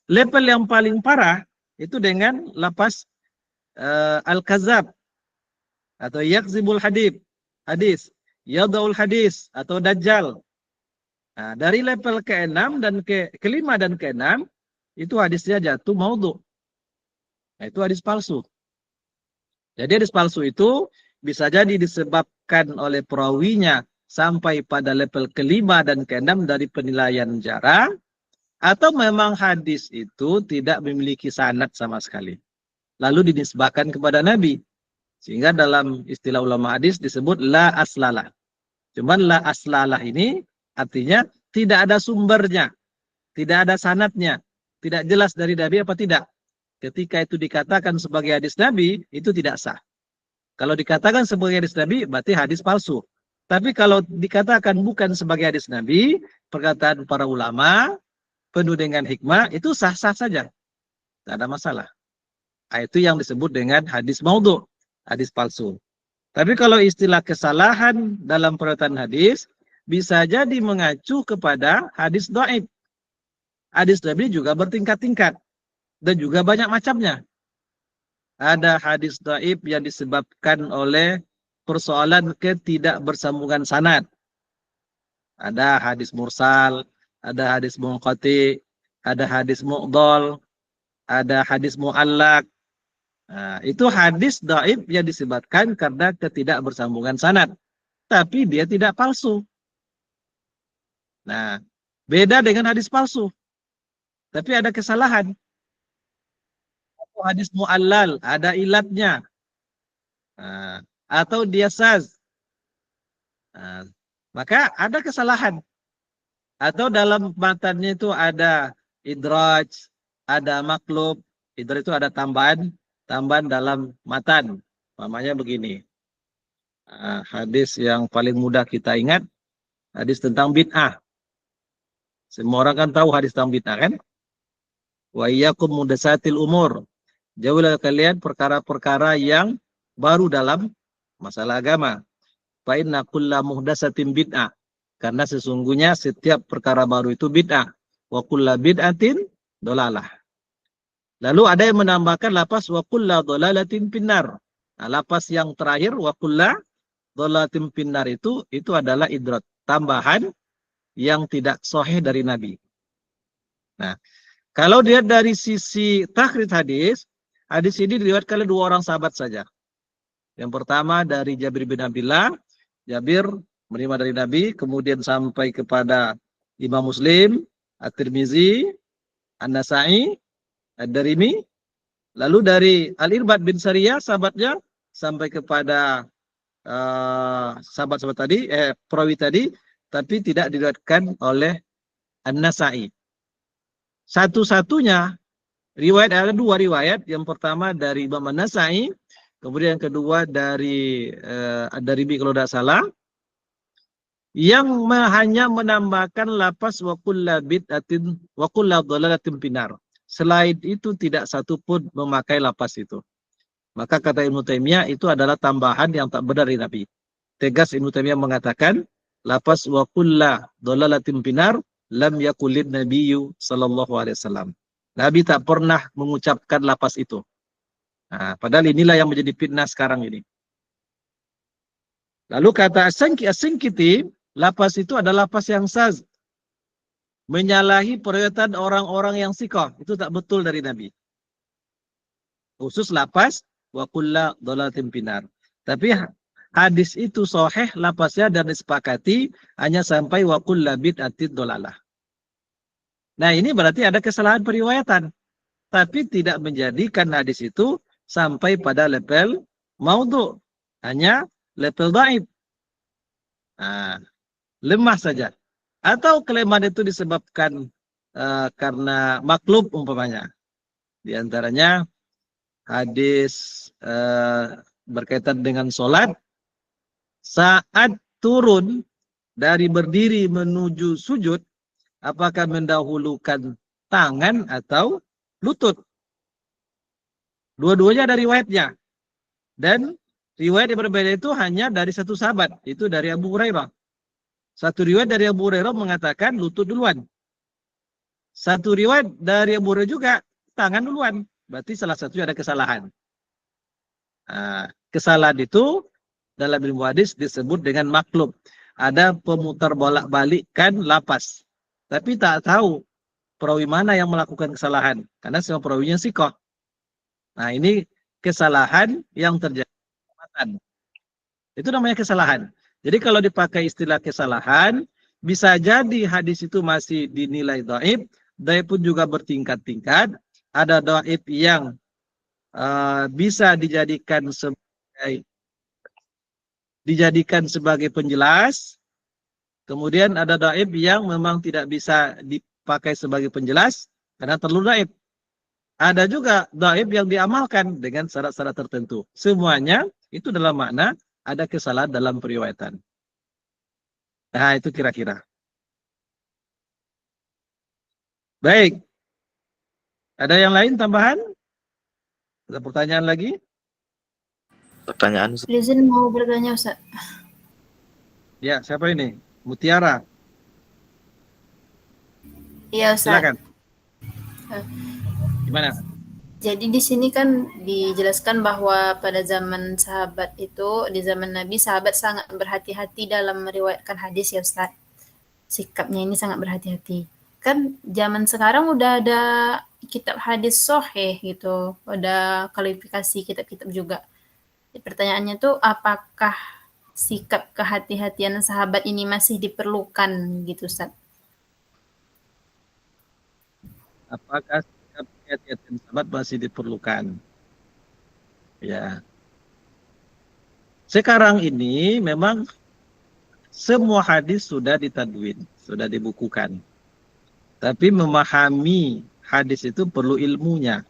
Level yang paling parah itu dengan lafaz al-kazab atau yakzibul hadis, yadaul hadis atau dajjal. Nah, dari level ke-6 dan ke-5 dan ke-6 itu hadisnya jatuh maudhu'. Nah, itu hadis palsu. Jadi hadis palsu itu bisa jadi disebabkan oleh perawinya sampai pada level ke-5 dan ke-6 dari penilaian jarah, atau memang hadis itu tidak memiliki sanad sama sekali. Lalu dinisbahkan kepada Nabi. Sehingga dalam istilah ulama hadis disebut la aslalah. Cuman la aslalah ini artinya tidak ada sumbernya, tidak ada sanadnya, tidak jelas dari Nabi apa tidak. Ketika itu dikatakan sebagai hadis Nabi, itu tidak sah. Kalau dikatakan sebagai hadis Nabi, berarti hadis palsu. Tapi kalau dikatakan bukan sebagai hadis Nabi, perkataan para ulama, penuh dengan hikmah, itu sah-sah saja. Tidak ada masalah. Itu yang disebut dengan hadis maudhu', hadis palsu. Tapi kalau istilah kesalahan dalam perkataan hadis, bisa jadi mengacu kepada hadis dhaif. Hadis Nabi juga bertingkat-tingkat. Dan juga banyak macamnya. Ada hadis dhaif yang disebabkan oleh persoalan ketidakbersambungan sanad. Ada hadis mursal, ada hadis munqati, ada hadis mu'dhal, ada hadis mu'allaq. Nah, itu hadis dhaif yang disebabkan karena ketidakbersambungan sanad. Tapi dia tidak palsu. Nah, beda dengan hadis palsu. Tapi ada kesalahan. hadis mu'allal, ada ilatnya. Nah, atau dia saz. Nah, maka ada kesalahan. Atau dalam matannya itu ada idraj, ada maklub. Idraj itu ada tambahan dalam matan. Namanya begini. Hadis yang paling mudah kita ingat, hadis tentang bid'ah. Semua orang kan tahu hadis tentang bid'ah kan? Wa iyyakum muhdatsatil umur. Jauhlah kalian perkara-perkara yang baru dalam masalah agama. Fa inna kulla muhdatsatin bid'ah. Karena sesungguhnya setiap perkara baru itu bid'ah. Wa kulla bid'atin dolalah. Lalu ada yang menambahkan lapas wa kulla dolalatin finnar. Nah, lapas yang terakhir wa kulla dolalatin finnar itu adalah idrat, tambahan yang tidak sahih dari Nabi. Nah, kalau dilihat dari sisi takhrij hadis, hadis ini diriwayatkan oleh 2 orang sahabat saja. Yang pertama dari Jabir bin Abdullah, Jabir menerima dari Nabi, kemudian sampai kepada Imam Muslim, At-Tirmizi, An-Nasa'i, Ad-Darimi, lalu dari Al-Irbad bin Sariyah, sahabatnya, sampai kepada sahabat-sahabat tadi, perawi tadi, tapi tidak diriwayatkan oleh An-Nasa'i. Satu-satunya riwayat, ada 2 riwayat. Yang pertama dari Imam An-Nasa'i, kemudian yang kedua dari Ad-Darimi kalau tidak salah, yang hanya menambahkan lapas wa kulla bid'atin wa kulla dhalalatin finnar. Selain itu tidak satu pun memakai lapas itu. Maka kata Ibnu Taimiyah itu adalah tambahan yang tak benar dari Nabi. Tegas Ibnu Taimiyah mengatakan lapas wa kulla dhalalatin finnar lam yakulid nabiyyu sallallahu alaihi wasallam. Nabi tak pernah mengucapkan lapas itu. Nah, padahal inilah yang menjadi fitnah sekarang ini. Lalu kata As-Sinkiti, lapas itu adalah lapas yang saz. Menyalahi periwayatan orang-orang yang sikoh. Itu tak betul dari Nabi. Khusus lapas wa kulla dhalalatin finnar. Tapi hadis itu sahih lapasnya dan disepakati hanya sampai wa kulla bid'atin dhalalah. Nah, ini berarti ada kesalahan periwayatan. Tapi tidak menjadikan hadis itu sampai pada level maudhu. Hanya level dhaif. Nah, lemah saja. Atau kelemahan itu disebabkan karena maklub umpamanya. Di antaranya hadis berkaitan dengan sholat. Saat turun dari berdiri menuju sujud, apakah mendahulukan tangan atau lutut? Dua-duanya ada riwayatnya. Dan riwayat yang berbeda itu hanya dari satu sahabat. Itu dari Abu Hurairah. Satu riwayat dari Abu Hurairah mengatakan lutut duluan. Satu riwayat dari Abu Hurairah juga tangan duluan. Berarti salah satunya ada kesalahan. Nah, kesalahan itu dalam ilmu hadis disebut dengan maklub. Ada pemutar bolak-balikkan lapas. Tapi tak tahu perawi mana yang melakukan kesalahan. Karena semua perawinya sikoh. Nah, ini kesalahan yang terjadi. Itu namanya kesalahan. Jadi kalau dipakai istilah kesalahan, bisa jadi hadis itu masih dinilai dhaif. Dhaif pun juga bertingkat-tingkat. Ada dhaif yang bisa dijadikan sebagai penjelas. Kemudian ada dhaif yang memang tidak bisa dipakai sebagai penjelas karena terlalu dhaif. Ada juga dhaif yang diamalkan dengan syarat-syarat tertentu. Semuanya itu dalam makna ada kesalahan dalam periwayatan. Nah, itu kira-kira. Baik. Ada yang lain tambahan? Ada pertanyaan lagi? Pertanyaan. Izin mau bertanya, Ustaz. Ya, siapa ini? Mutiara. Iya, Ustaz. Silakan. Gimana? Jadi di sini kan dijelaskan bahwa pada zaman sahabat itu, di zaman Nabi, sahabat sangat berhati-hati dalam meriwayatkan hadis ya Ustaz. Sikapnya ini sangat berhati-hati. Kan zaman sekarang udah ada kitab hadis sahih gitu, udah kualifikasi kitab-kitab juga. Pertanyaannya tuh apakah sikap kehati-hatian sahabat ini masih diperlukan gitu Ustaz? Apakah sikap kehati-hatian sahabat masih diperlukan. Ya. Sekarang ini memang semua hadis sudah ditadwin, sudah dibukukan. Tapi memahami hadis itu perlu ilmunya.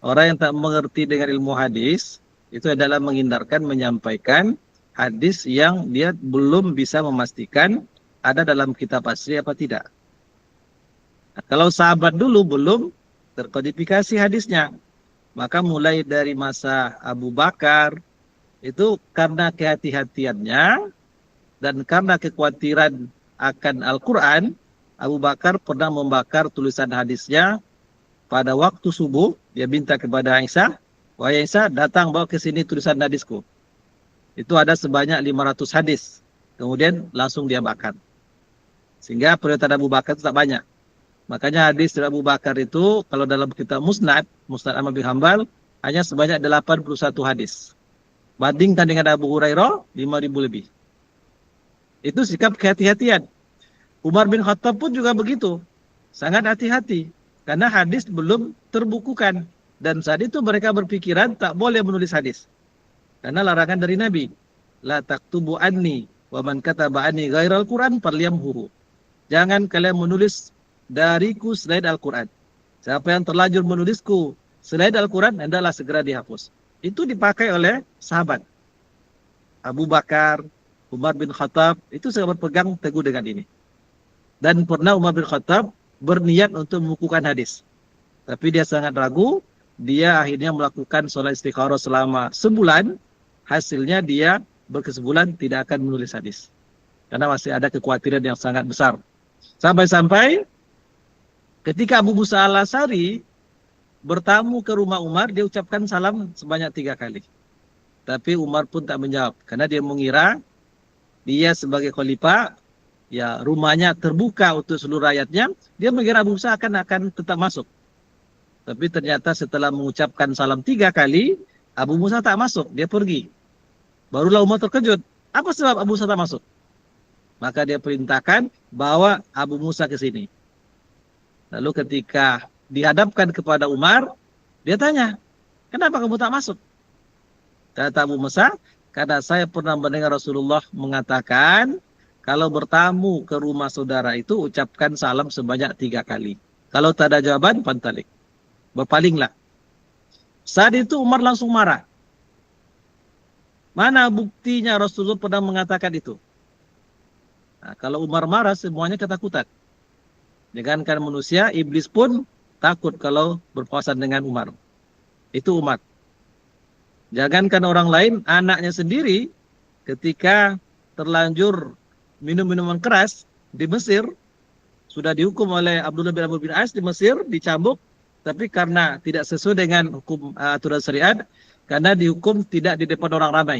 Orang yang tak mengerti dengan ilmu hadis, itu adalah menghindarkan menyampaikan hadis yang dia belum bisa memastikan ada dalam kitab asli apa tidak. Nah, kalau sahabat dulu belum terkodifikasi hadisnya, maka mulai dari masa Abu Bakar, itu karena kehati-hatiannya dan karena kekhawatiran akan Al-Quran, Abu Bakar pernah membakar tulisan hadisnya pada waktu subuh. Dia minta kepada Aisyah, wahai Aisyah, datang bawa ke sini tulisan hadisku. Itu ada sebanyak 500 hadis. Kemudian langsung dia bakar. Sehingga prioritas Abu Bakar itu tak banyak. Makanya hadis dari Abu Bakar itu, kalau dalam kitab Musnad Ahmad bin Hanbal, hanya sebanyak 81 hadis. Bandingkan dengan Abu Hurairah, 5.000 lebih. Itu sikap kehati-hatian. Umar bin Khattab pun juga begitu. Sangat hati-hati. Karena hadis belum terbukukan. Dan saat itu mereka berpikiran tak boleh menulis hadis. Karena larangan dari Nabi. La taktubu anni wa man kataba anni ghairal Quran falyamhuhu. Jangan kalian menulis dariku selain Al-Quran. Siapa yang terlanjur menulisku selain Al-Quran, hendaklah segera dihapus. Itu dipakai oleh sahabat. Abu Bakar, Umar bin Khattab, itu sangat berpegang teguh dengan ini. Dan pernah Umar bin Khattab berniat untuk membukukan hadis. Tapi dia sangat ragu, dia akhirnya melakukan sholat istikharah selama sebulan, hasilnya dia berkesimpulan tidak akan menulis hadis. Karena masih ada kekhawatiran yang sangat besar. Sampai-sampai ketika Abu Musa al-Asy'ari bertamu ke rumah Umar, dia ucapkan salam sebanyak 3 kali. Tapi Umar pun tak menjawab, karena dia mengira dia sebagai khalifah, ya rumahnya terbuka untuk seluruh rakyatnya, dia mengira Abu Musa akan tetap masuk. Tapi ternyata setelah mengucapkan salam 3 kali, Abu Musa tak masuk, dia pergi. Barulah Umar terkejut, apa sebab Abu Musa tak masuk? Maka dia perintahkan bawa Abu Musa ke sini. Lalu ketika dihadapkan kepada Umar, dia tanya, kenapa kamu tak masuk? Kata Abu Musa, karena saya pernah mendengar Rasulullah mengatakan, kalau bertamu ke rumah saudara itu, ucapkan salam sebanyak 3 kali. Kalau tak ada jawaban, pantalik. Berpalinglah. Saat itu Umar langsung marah. Mana buktinya Rasulullah pernah mengatakan itu? Nah, kalau Umar marah, semuanya ketakutan. Jangankan manusia, iblis pun takut kalau berpapasan dengan Umar. Itu Umar. Jangankan orang lain, anaknya sendiri ketika terlanjur minum minuman keras di Mesir, sudah dihukum oleh Abdullah bin Amr bin As di Mesir, dicambuk, tapi karena tidak sesuai dengan hukum aturan syariat, karena dihukum tidak di depan orang ramai.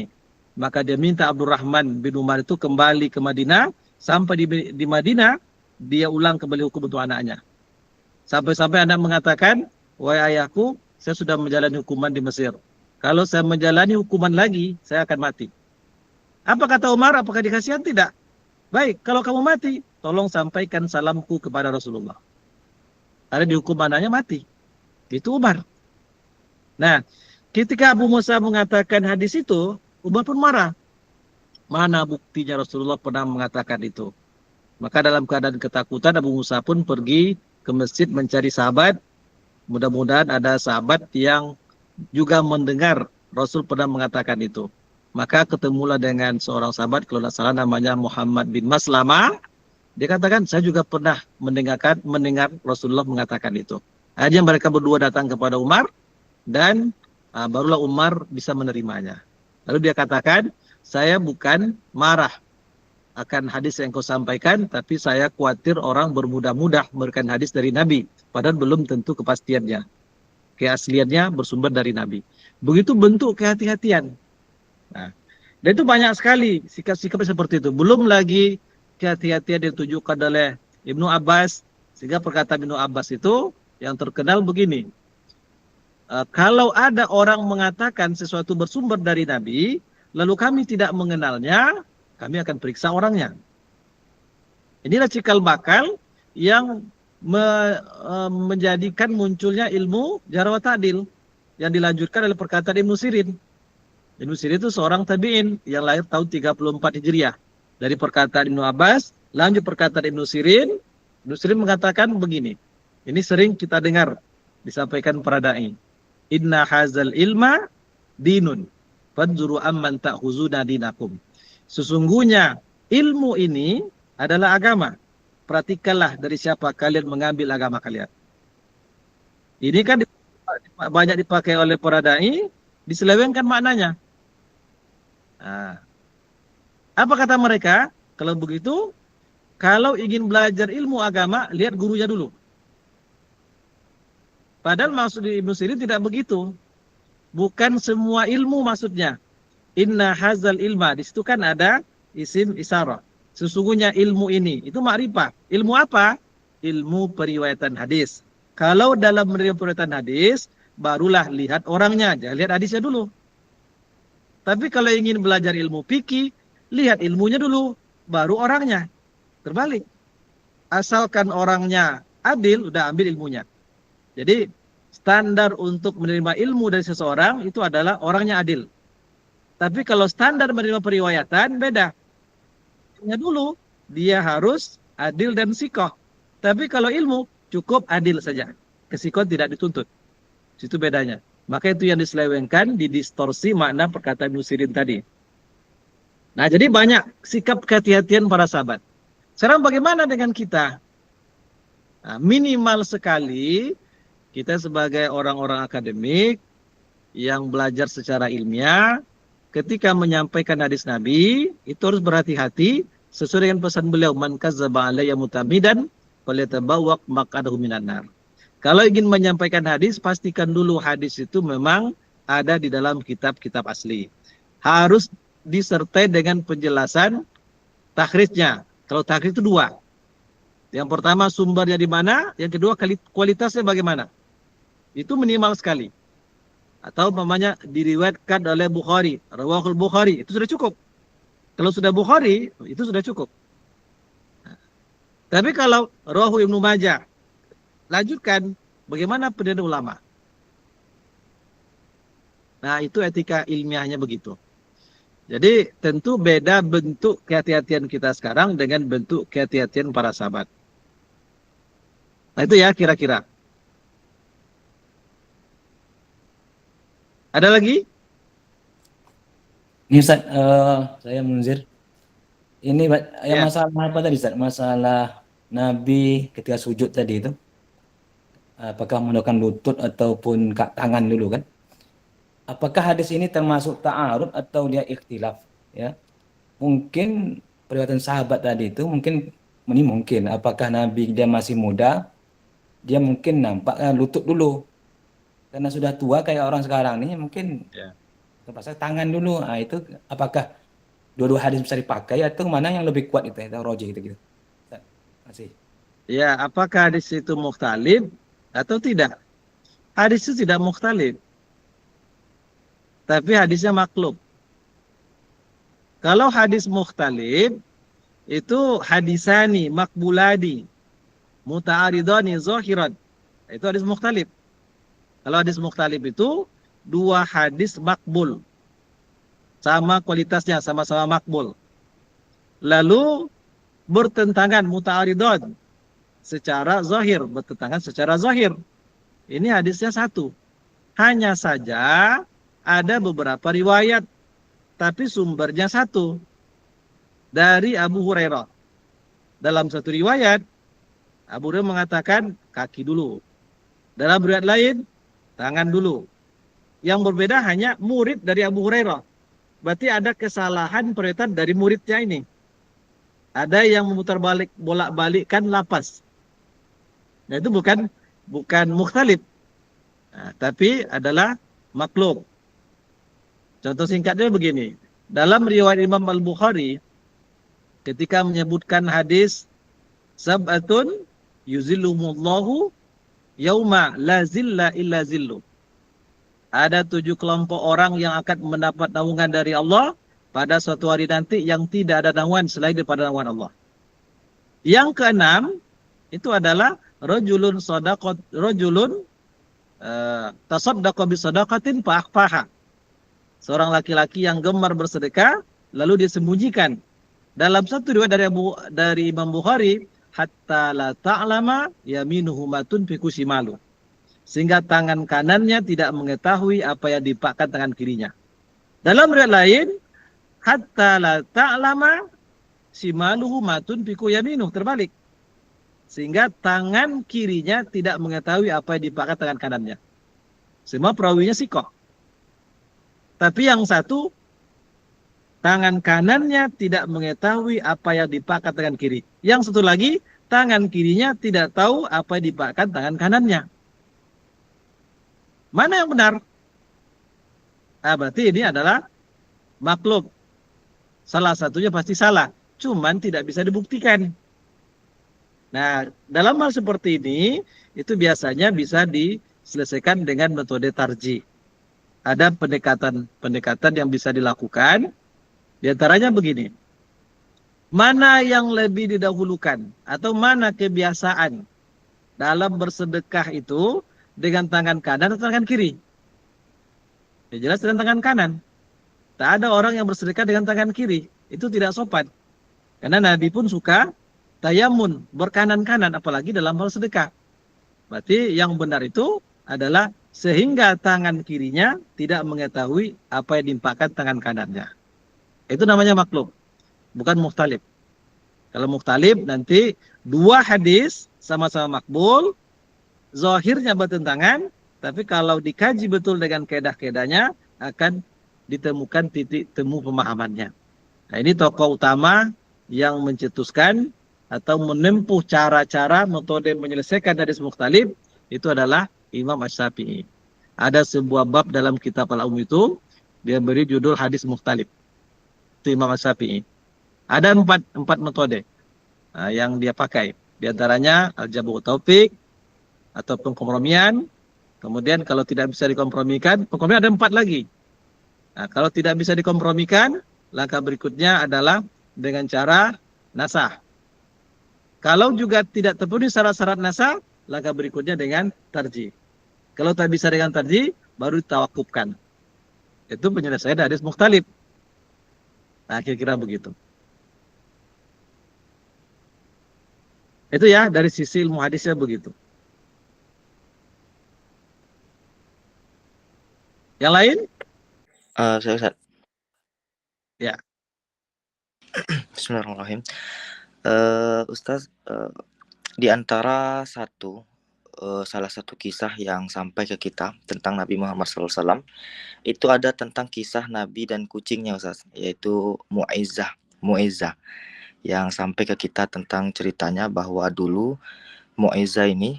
Maka dia minta Abdurrahman bin Umar itu kembali ke Madinah, sampai di Madinah, dia ulang kembali hukum untuk anaknya. Sampai-sampai anak mengatakan, wahai ayahku, saya sudah menjalani hukuman di Mesir. Kalau saya menjalani hukuman lagi, saya akan mati. Apa kata Umar? Apakah dikasihan? Tidak. Baik, kalau kamu mati, tolong sampaikan salamku kepada Rasulullah. Karena dihukum anaknya mati. Itu Umar. Nah, ketika Abu Musa mengatakan hadis itu, Umar pun marah. Mana buktinya Rasulullah pernah mengatakan itu? Maka dalam keadaan ketakutan, Abu Musa pun pergi ke masjid mencari sahabat. Mudah-mudahan ada sahabat yang juga mendengar Rasul pernah mengatakan itu. Maka ketemulah dengan seorang sahabat, kalau tidak salah namanya Muhammad bin Maslamah. Dia katakan, saya juga pernah mendengar Rasulullah mengatakan itu. Akhirnya mereka berdua datang kepada Umar, dan barulah Umar bisa menerimanya. Lalu dia katakan, saya bukan marah akan hadis yang kau sampaikan, tapi saya khawatir orang bermudah-mudah memberikan hadis dari Nabi, padahal belum tentu kepastiannya. Keasliannya bersumber dari Nabi. Begitu bentuk kehati-hatian. Nah, dan itu banyak sekali sikap-sikap seperti itu. Belum lagi kehati-hatian yang ditunjukkan oleh Ibnu Abbas, sehingga perkataan Ibnu Abbas itu yang terkenal begini. Kalau ada orang mengatakan sesuatu bersumber dari Nabi, lalu kami tidak mengenalnya, kami akan periksa orangnya. Inilah cikal bakal yang menjadikan munculnya ilmu jarh wa ta'dil yang dilanjutkan oleh perkataan Ibnu Sirin. Ibnu Sirin itu seorang tabi'in yang lahir tahun 34 Hijriah. Dari perkataan Ibnu Abbas, lanjut perkataan Ibnu Sirin. Ibnu Sirin mengatakan begini. Ini sering kita dengar disampaikan para dai. Inna hazal ilma dinun. Fadzuru amman ta'khuzuna dinakum. Sesungguhnya ilmu ini adalah agama. Perhatikanlah dari siapa kalian mengambil agama kalian. Ini kan banyak dipakai oleh para dai, diselewengkan maknanya. Nah, apa kata mereka? Kalau begitu, kalau ingin belajar ilmu agama, lihat gurunya dulu. Padahal maksud Ibnu Sirin tidak begitu. Bukan semua ilmu maksudnya. Inna hazal ilma. Di situ kan ada isim isyarah. Sesungguhnya ilmu ini. Itu ma'rifah. Ilmu apa? Ilmu periwayatan hadis. Kalau dalam periwayatan hadis, barulah lihat orangnya. Jangan lihat hadisnya dulu. Tapi kalau ingin belajar ilmu fikih, lihat ilmunya dulu. Baru orangnya. Terbalik. Asalkan orangnya adil, udah ambil ilmunya. Jadi standar untuk menerima ilmu dari seseorang itu adalah orangnya adil. Tapi kalau standar menerima periwayatan beda. Dulu dia harus adil dan sikoh. Tapi kalau ilmu cukup adil saja. Kesikoh tidak dituntut. Itu bedanya. Maka itu yang diselewengkan, didistorsi makna perkataan Ibnu Sirin tadi. Nah, jadi banyak sikap kehati-hatian para sahabat. Sekarang bagaimana dengan kita? Nah, minimal sekali kita sebagai orang-orang akademik yang belajar secara ilmiah, ketika menyampaikan hadis Nabi, itu harus berhati-hati sesuai dengan pesan beliau, man kazzaba alayya mutamidan falyatabawwaq maq'adahu minan nar. Kalau ingin menyampaikan hadis, pastikan dulu hadis itu memang ada di dalam kitab-kitab asli. Harus disertai dengan penjelasan takhrijnya. Kalau takhrij itu dua. Yang pertama sumbernya di mana, yang kedua kualitasnya bagaimana. Itu minimal sekali. Atau namanya diriwayatkan oleh Bukhari, rawahul Bukhari, itu sudah cukup. Kalau sudah Bukhari, itu sudah cukup. Tapi kalau rawahu Ibnu Majah, lanjutkan bagaimana pendapat ulama. Nah, itu etika ilmiahnya begitu. Jadi tentu beda bentuk kehati-hatian kita sekarang dengan bentuk kehati-hatian para sahabat. Nah, itu ya kira-kira. Ada lagi? Ini Ustaz, saya Munzir. Ini yang Ya. masalah apa tadi Ustaz? Masalah Nabi ketika sujud tadi itu. Apakah menggunakan lutut ataupun tangan dulu kan? Apakah hadis ini termasuk ta'arud atau dia ikhtilaf? Ya, mungkin periwayatan sahabat tadi itu mungkin ini mungkin. Apakah Nabi dia masih muda? Dia mungkin nampaknya lutut dulu. Karena sudah tua kayak orang sekarang nih mungkin terpaksa tangan dulu. Nah, itu apakah dua-dua hadis bisa dipakai atau mana yang lebih kuat itu atau roji gitu. Terima kasih. Ya, apakah hadis itu mukhtalif atau tidak? Hadis itu tidak mukhtalif. Tapi hadisnya maklub. Kalau hadis mukhtalif itu hadisani makbuladi muta'aridani zahiran. Itu hadis mukhtalif. Kalau hadis mukhtalif itu dua hadis makbul. Sama kualitasnya, sama-sama makbul. Lalu bertentangan muta'aridon secara zahir, bertentangan secara zahir. Ini hadisnya satu. Hanya saja ada beberapa riwayat, tapi sumbernya satu. Dari Abu Hurairah. Dalam satu riwayat, Abu Hurairah mengatakan kaki dulu. Dalam riwayat lain, tangan dulu. Yang berbeda hanya murid dari Abu Hurairah. Berarti ada kesalahan periwayatan dari muridnya ini. Ada yang memutar bolak-balikkan lapas. Nah, itu bukan mukhtalif. Nah, tapi adalah maklub. Contoh singkatnya begini. Dalam riwayat Imam Al-Bukhari, ketika menyebutkan hadis sab'atun yuzillumullahu yauma la zilla illa zillu. Ada 7 kelompok orang yang akan mendapat naungan dari Allah pada suatu hari nanti yang tidak ada naungan selain daripada naungan Allah. Yang keenam itu adalah rajulun tasaddaqa bisadaqatin fa akhfaha. Seorang laki-laki yang gemar bersedekah lalu dia sembunyikan. Dalam satu riwayat dari Imam Bukhari, hatta la ta'lama yaminuhu ma tunfiqu shimalu. Sehingga tangan kanannya tidak mengetahui apa yang dipakkan tangan kirinya. Dalam riwayat lain, hatta la ta'lama shimaluhu ma tunfiqu yaminuhu, terbalik. Sehingga tangan kirinya tidak mengetahui apa yang dipakkan tangan kanannya. Semua perawinya sikoh. Tapi yang satu, tangan kanannya tidak mengetahui apa yang dipakkan tangan kiri. Yang satu lagi, tangan kirinya tidak tahu apa yang dipakkan tangan kanannya. Mana yang benar? Berarti ini adalah maklub. Salah satunya pasti salah. Cuman tidak bisa dibuktikan. Nah, dalam hal seperti ini, itu biasanya bisa diselesaikan dengan metode tarjih. Ada pendekatan yang bisa dilakukan. Di antaranya begini. Mana yang lebih didahulukan atau mana kebiasaan dalam bersedekah itu dengan tangan kanan atau tangan kiri? Ya jelas dengan tangan kanan. Tak ada orang yang bersedekah dengan tangan kiri. Itu tidak sopan. Karena Nabi pun suka tayamun, berkanan-kanan, apalagi dalam hal sedekah. Berarti yang benar itu adalah sehingga tangan kirinya tidak mengetahui apa yang diimpakkan tangan kanannya. Itu namanya maklub, bukan mukhtalif. Kalau mukhtalif nanti dua hadis sama-sama makbul, zahirnya bertentangan, tapi kalau dikaji betul dengan kedah-kedahnya akan ditemukan titik temu pemahamannya. Nah, ini tokoh utama yang mencetuskan atau menempuh cara-cara metode menyelesaikan hadis mukhtalif itu adalah Imam Asy-Syafi'i. Ada sebuah bab dalam kitab Al-Umm itu, dia beri judul hadis mukhtalif. Itu Imam Asy-Syafi'i. Ada empat metode yang dia pakai. Di antaranya al-jabru taufik atau pengkompromian. Kemudian kalau tidak bisa dikompromikan, pengkompromian ada 4 lagi. Nah, kalau tidak bisa dikompromikan, langkah berikutnya adalah dengan cara nasah. Kalau juga tidak terpenuhi syarat-syarat nasah, langkah berikutnya dengan tarjih. Kalau tak bisa dengan tarjih, baru ditawakufkan. Itu penyelesaian hadis mukhtalif. Nah, kira-kira begitu. Itu ya, dari sisi ilmu hadisnya begitu. Yang lain? Saya Ustaz. Ya. Bismillahirrahmanirrahim. Ustaz, di antara salah satu kisah yang sampai ke kita tentang Nabi Muhammad SAW, itu ada tentang kisah Nabi dan kucingnya, Ustaz, yaitu Mu'izzah, yang sampai ke kita tentang ceritanya bahwa dulu Mu'izzah ini,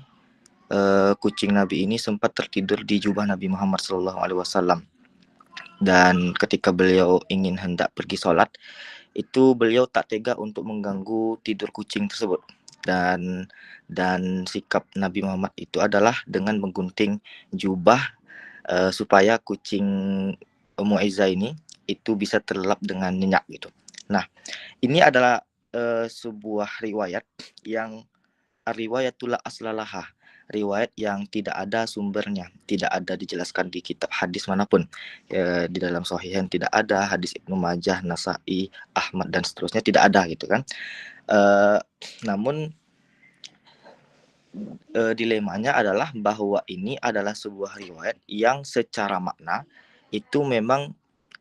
kucing Nabi ini sempat tertidur di jubah Nabi Muhammad SAW. Dan ketika beliau ingin hendak pergi sholat, itu beliau tak tega untuk mengganggu tidur kucing tersebut. Dan sikap Nabi Muhammad itu adalah dengan menggunting jubah supaya kucing Mu'izzah ini itu bisa terlelap dengan nyenyak gitu. Nah, ini adalah sebuah riwayat yang riwayatul aslalaha, riwayat yang tidak ada sumbernya, tidak ada dijelaskan di kitab hadis manapun. Di dalam Sahihain tidak ada, hadis Ibnu Majah, Nasa'i, Ahmad dan seterusnya tidak ada gitu kan. Namun dilemanya adalah bahwa ini adalah sebuah riwayat yang secara makna itu memang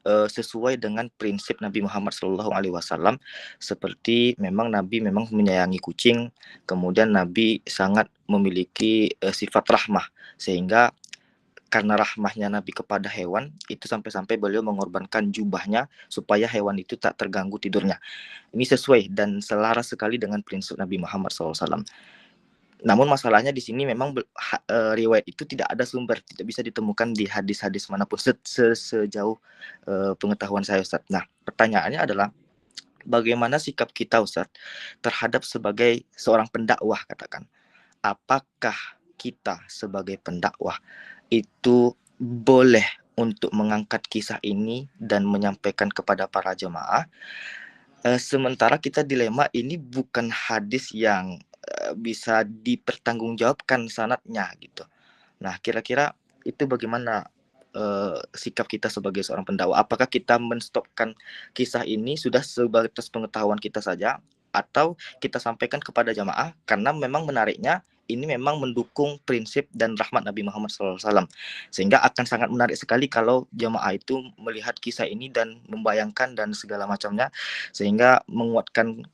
sesuai dengan prinsip Nabi Muhammad SAW, seperti memang Nabi memang menyayangi kucing, kemudian Nabi sangat memiliki sifat rahmah, sehingga karena rahmahnya Nabi kepada hewan itu sampai-sampai beliau mengorbankan jubahnya supaya hewan itu tak terganggu tidurnya. Ini sesuai dan selaras sekali dengan prinsip Nabi Muhammad SAW. Namun masalahnya di sini memang riwayat itu tidak ada sumber, tidak bisa ditemukan di hadis-hadis manapun sejauh pengetahuan saya, Ustaz. Nah, pertanyaannya adalah bagaimana sikap kita, Ustaz, terhadap sebagai seorang pendakwah, katakan. Apakah kita sebagai pendakwah itu boleh untuk mengangkat kisah ini dan menyampaikan kepada para jemaah, sementara kita dilema ini bukan hadis yang bisa dipertanggungjawabkan sanadnya gitu. Nah, kira-kira itu bagaimana sikap kita sebagai seorang pendakwah? Apakah kita menstopkan kisah ini sudah sebatas pengetahuan kita saja, atau kita sampaikan kepada jamaah karena memang menariknya ini memang mendukung prinsip dan rahmat Nabi Muhammad SAW, sehingga akan sangat menarik sekali kalau jamaah itu melihat kisah ini dan membayangkan dan segala macamnya, sehingga menguatkan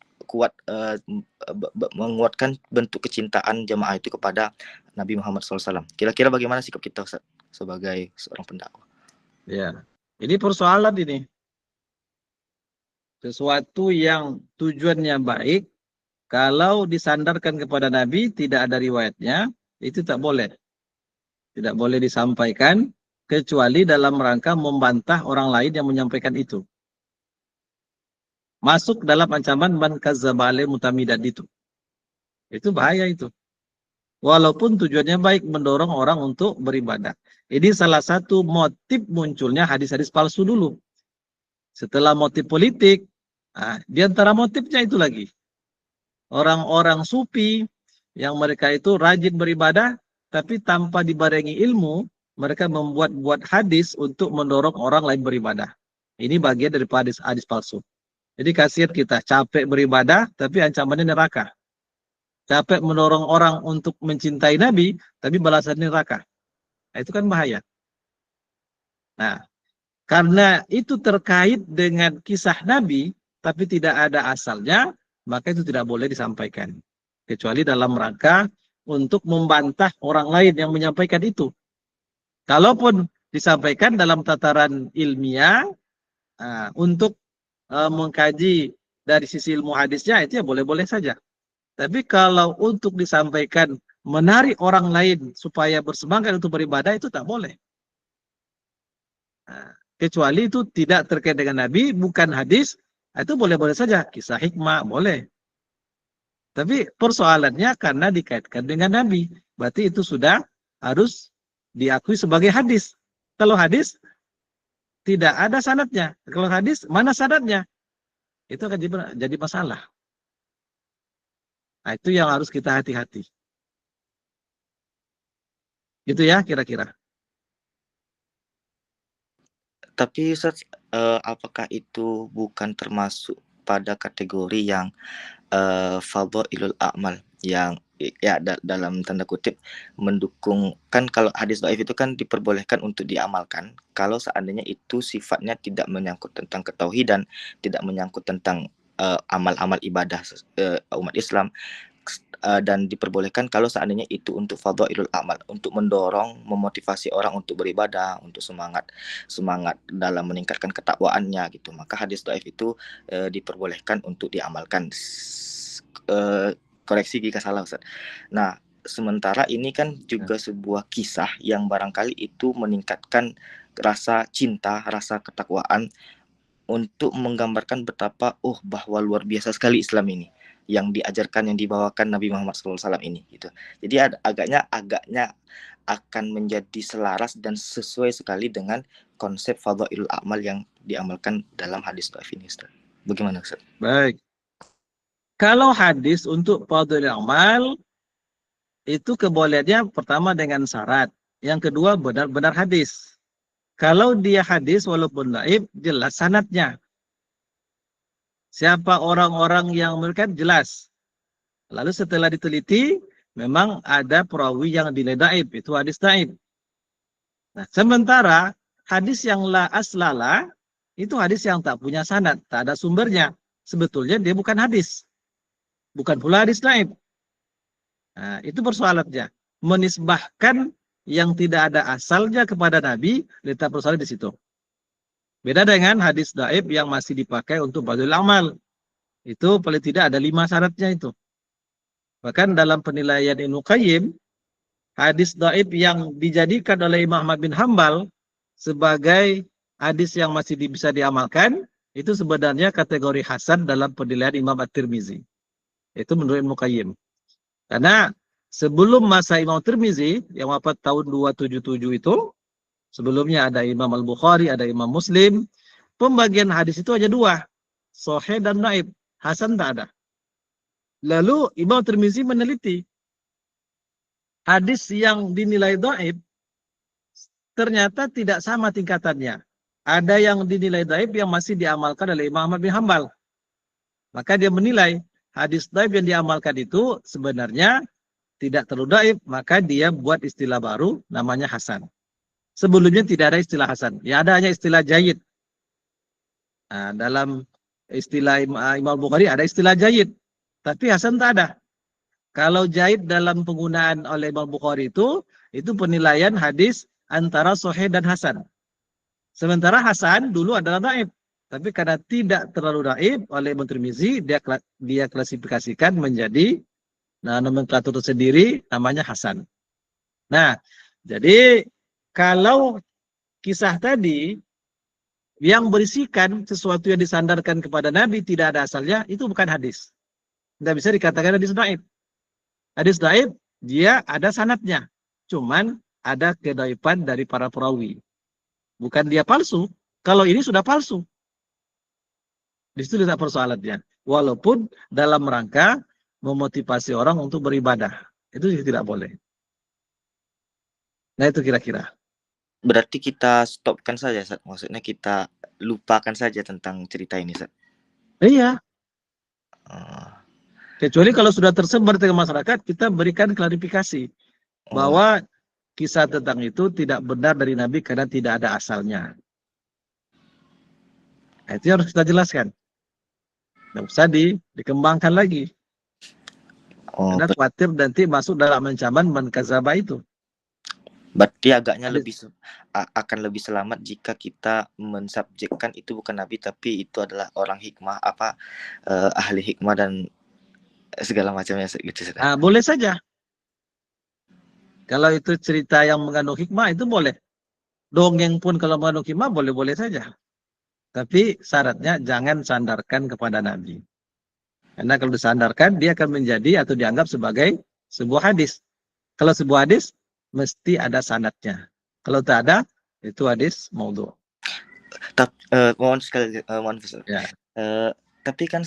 menguatkan bentuk kecintaan jamaah itu kepada Nabi Muhammad SAW. Kira-kira bagaimana sikap kita, Ustaz, sebagai seorang pendakwah? Ya, ini persoalan ini. Sesuatu yang tujuannya baik, kalau disandarkan kepada Nabi, tidak ada riwayatnya, itu tak boleh. Tidak boleh disampaikan, kecuali dalam rangka membantah orang lain yang menyampaikan itu. Masuk dalam ancaman man kazzaba alaihi mutamidan itu. Itu bahaya itu. Walaupun tujuannya baik, mendorong orang untuk beribadah. Ini salah satu motif munculnya hadis-hadis palsu dulu. Setelah motif politik, di antara motifnya itu lagi. Orang-orang sufi yang mereka itu rajin beribadah, tapi tanpa dibarengi ilmu, mereka membuat hadis untuk mendorong orang lain beribadah. Ini bagian daripada hadis palsu. Jadi kasihan kita, capek beribadah, tapi ancamannya neraka. Capek mendorong orang untuk mencintai Nabi, tapi balasannya neraka. Nah, itu kan bahaya. Nah, karena itu terkait dengan kisah Nabi, tapi tidak ada asalnya, maka itu tidak boleh disampaikan. Kecuali dalam rangka untuk membantah orang lain yang menyampaikan itu. Kalaupun disampaikan dalam tataran ilmiah, untuk mengkaji dari sisi ilmu hadisnya, itu ya boleh-boleh saja. Tapi kalau untuk disampaikan menarik orang lain supaya bersemangat untuk beribadah, itu tak boleh. Kecuali itu tidak terkait dengan Nabi, bukan hadis, itu boleh-boleh saja. Kisah hikmah, boleh. Tapi persoalannya karena dikaitkan dengan Nabi. Berarti itu sudah harus diakui sebagai hadis. Kalau hadis, tidak ada sanadnya. Kalau hadis, mana sanadnya? Itu akan jadi masalah. Nah, itu yang harus kita hati-hati. Gitu ya, kira-kira. Tapi Ustaz, apakah itu bukan termasuk pada kategori yang fadhailul a'mal, yang ya dalam tanda kutip mendukung, kan kalau hadis dhaif itu kan diperbolehkan untuk diamalkan kalau seandainya itu sifatnya tidak menyangkut tentang ketauhidan, tidak menyangkut tentang amal-amal ibadah umat Islam, dan diperbolehkan kalau seandainya itu untuk fadhailul amal, untuk mendorong, memotivasi orang untuk beribadah, untuk semangat dalam meningkatkan ketakwaannya gitu. Maka hadis dhaif itu diperbolehkan untuk diamalkan. Koreksi jika salah, Ustaz. Nah, sementara ini kan juga sebuah kisah yang barangkali itu meningkatkan rasa cinta, rasa ketakwaan, untuk menggambarkan betapa bahwa luar biasa sekali Islam ini yang diajarkan, yang dibawakan Nabi Muhammad SAW ini gitu. Jadi agaknya akan menjadi selaras dan sesuai sekali dengan konsep fadhailul a'mal yang diamalkan dalam hadis dhaif ini, Ustaz. Bagaimana, Ustaz? Baik. Kalau hadis untuk fadhailul a'mal, itu kebolehannya pertama dengan syarat. Yang kedua benar-benar hadis. Kalau dia hadis walaupun dhaif, jelas sanadnya. Siapa orang-orang yang memberikan, jelas. Lalu setelah diteliti, memang ada perawi yang dinilai dhaif, itu hadis dhaif. Nah, sementara hadis yang la aslala, itu hadis yang tak punya sanad, tak ada sumbernya. Sebetulnya dia bukan hadis. Bukan pula hadis dhaif. Nah, itu persoalannya. Menisbahkan yang tidak ada asalnya kepada Nabi, letak persoalan di situ. Beda dengan hadis dhaif yang masih dipakai untuk fadhailul amal. Itu paling tidak ada 5 syaratnya itu. Bahkan dalam penilaian Ibnu Qayyim, hadis dhaif yang dijadikan oleh Imam Ahmad bin Hambal sebagai hadis yang masih bisa diamalkan, itu sebenarnya kategori hasan dalam penilaian Imam At-Tirmizi. Itu menurut Ibnu Qayyim. Karena sebelum masa Imam Tirmizi yang wafat tahun 277 itu, sebelumnya ada Imam Al-Bukhari, ada Imam Muslim, pembagian hadis itu hanya 2, sahih dan dhaif. Hasan tak ada. Lalu Imam Tirmizi meneliti hadis yang dinilai dhaif ternyata tidak sama tingkatannya. Ada yang dinilai dhaif yang masih diamalkan oleh Imam Ahmad bin Hambal. Maka dia menilai hadis dhaif yang diamalkan itu sebenarnya tidak terlalu dhaif, maka dia buat istilah baru namanya hasan. Sebelumnya tidak ada istilah hasan, ya ada hanya istilah jayyid. Nah, dalam istilah Imam Bukhari ada istilah jayyid, tapi hasan tak ada. Kalau jayyid dalam penggunaan oleh Imam Bukhari itu penilaian hadis antara sahih dan hasan. Sementara hasan dulu adalah dhaif, tapi karena tidak terlalu dhaif oleh Imam Tirmizi, dia klasifikasikan menjadi nomenklatur tersendiri namanya hasan. Nah, jadi kalau kisah tadi yang berisikan sesuatu yang disandarkan kepada Nabi tidak ada asalnya, itu bukan hadis. Tidak bisa dikatakan hadis dhaif. Hadis dhaif dia ada sanadnya, cuman ada kedhaifan dari para perawi. Bukan dia palsu. Kalau ini sudah palsu. Di situ tidak persoalannya. Walaupun dalam rangka memotivasi orang untuk beribadah, itu tidak boleh. Nah itu kira-kira. Berarti kita stopkan saja, Ustaz. Maksudnya kita lupakan saja tentang cerita ini, Ustaz. Iya. Oh. Kecuali kalau sudah tersebar ke masyarakat, kita berikan klarifikasi bahwa kisah tentang itu tidak benar dari Nabi karena tidak ada asalnya. Nah, itu harus kita jelaskan. Tidak usah dikembangkan lagi. Karena khawatir nanti masuk dalam ancaman man kadzaba itu. Berarti agaknya akan lebih selamat jika kita mensubjekkan itu bukan Nabi tapi itu adalah orang hikmah, ahli hikmah dan segala macamnya gitu. Nah, boleh saja. Kalau itu cerita yang mengandung hikmah itu boleh. Dongeng pun kalau mengandung hikmah boleh-boleh saja. Tapi syaratnya jangan sandarkan kepada Nabi. Karena kalau disandarkan dia akan menjadi atau dianggap sebagai sebuah hadis. Kalau sebuah hadis mesti ada sanadnya. Kalau tak ada, itu hadis maudhu. Mohon sekali, Ya. Tapi kan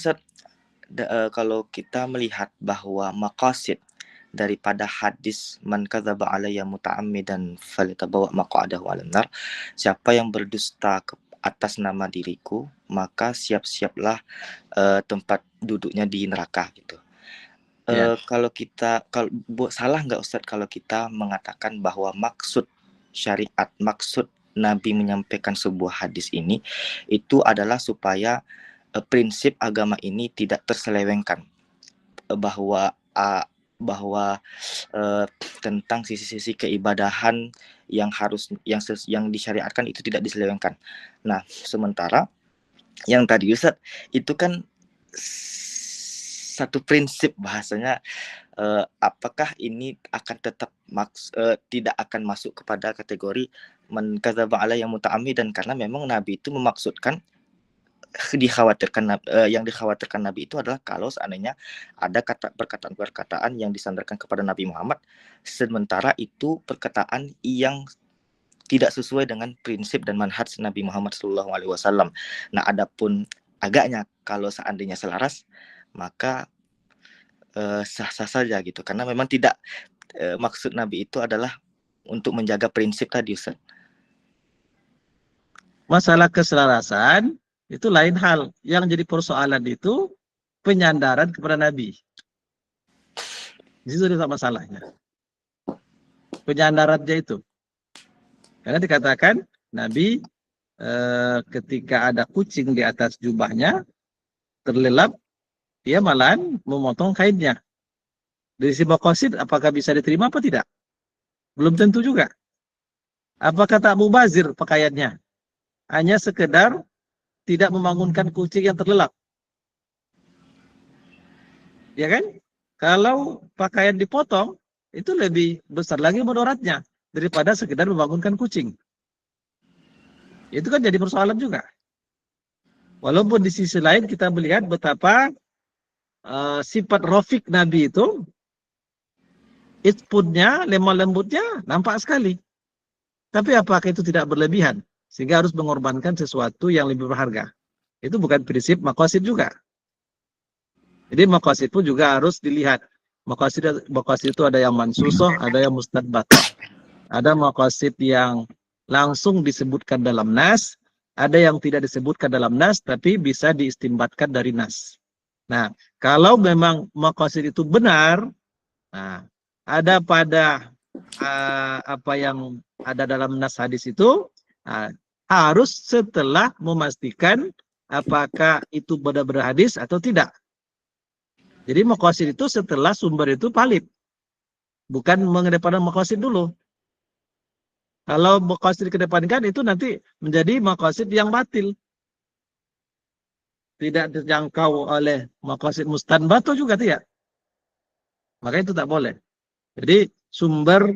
kalau kita melihat bahwa maqasid daripada hadis man kadzaba alayya muta'ammidan falyatabawwa maq'adahu 'alan nar, siapa yang berdusta atas nama diriku, maka siap-siaplah tempat duduknya di neraka gitu. Kalau salah nggak Ustadz kalau kita mengatakan bahwa maksud syariat, maksud Nabi menyampaikan sebuah hadis ini itu adalah supaya prinsip agama ini tidak terselewengkan, bahwa tentang sisi-sisi keibadahan yang disyariatkan itu tidak diselewengkan. Nah, sementara yang tadi Ustadz itu kan satu prinsip bahasanya, apakah ini akan tetap tidak akan masuk kepada kategori man kadzaba alayya muta'ammidan, karena memang Nabi itu memaksudkan yang dikhawatirkan Nabi itu adalah kalau seandainya ada perkataan-perkataan yang disandarkan kepada Nabi Muhammad, sementara itu perkataan yang tidak sesuai dengan prinsip dan manhaj Nabi Muhammad SAW. Nah, adapun agaknya kalau seandainya selaras, maka sah-sah saja gitu, karena memang tidak maksud Nabi itu adalah untuk menjaga prinsip tadi, Ustaz. Masalah keselarasan itu lain hal. Yang jadi persoalan itu penyandaran kepada Nabi. Di situ ada masalahnya. Penyandarannya itu. Karena dikatakan Nabi ketika ada kucing di atas jubahnya terlelap, dia malahan memotong kainnya. Dari sisi maqasid apakah bisa diterima apa tidak? Belum tentu juga. Apakah tak mubazir pakaiannya? Hanya sekedar tidak membangunkan kucing yang terlelap. Ya kan? Kalau pakaian dipotong, itu lebih besar lagi mudaratnya daripada sekedar membangunkan kucing. Itu kan jadi persoalan juga. Walaupun di sisi lain kita melihat betapa sifat rafiq Nabi itu, itputnya, lemah lembutnya nampak sekali. Tapi apakah itu tidak berlebihan? Sehingga harus mengorbankan sesuatu yang lebih berharga. Itu bukan prinsip maqasid juga. Jadi maqasid pun juga harus dilihat. Maqasid itu ada yang mansusoh, ada yang mustadbatoh. Ada maqasid yang langsung disebutkan dalam nas, ada yang tidak disebutkan dalam nas, tapi bisa diistimbatkan dari nas. Nah, kalau memang maqasid itu benar, nah, ada pada apa yang ada dalam nas hadis itu, harus setelah memastikan apakah itu benar-benar hadis atau tidak. Jadi maqasid itu setelah sumber itu valid, bukan mengedepankan maqasid dulu. Kalau maqasid dikedepankan itu nanti menjadi maqasid yang batil. Tidak terjangkau oleh maqasid mustanbato juga tidak. Maka itu tak boleh. Jadi sumber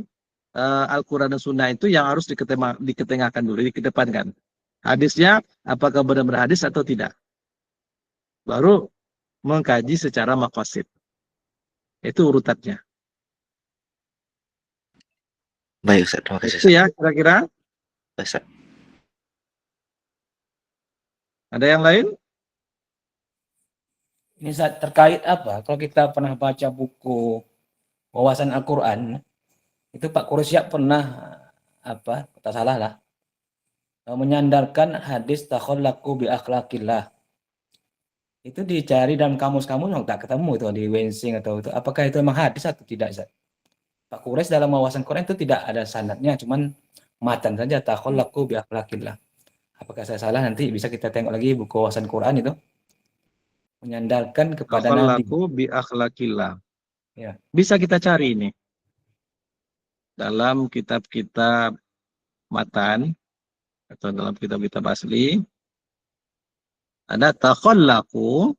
Al-Quran dan Sunnah itu yang harus diketengahkan dulu, dikedepankan. Hadisnya apakah benar-benar hadis atau tidak. Baru mengkaji secara maqasid. Itu urutannya. Baik Ustaz, terima kasih Itu Ustaz. ya kira-kira. Ustaz. Ada yang lain? Ini Ustaz, terkait apa? Kalau kita pernah baca buku Wawasan Al-Quran, itu Pak Kursiap pernah apa? Tak salah lah, menyandarkan hadis takhallaqu bi akhlaqillah. Itu dicari dalam kamus-kamus tak ketemu itu di Wensing atau itu. Apakah itu memang hadis atau tidak, Ustaz? Pak Kures dalam Wawasan Quran itu tidak ada sanadnya, cuman matan saja takhallaqu bi akhlaqillah. Apakah saya salah? Nanti bisa kita tengok lagi buku Wawasan Quran itu. Menyandarkan kepada Nabi. Takhallaqu bi akhlaqillah. Ya. Bisa kita cari ini. Dalam kitab-kitab matan atau dalam kitab-kitab asli ada takhallaqu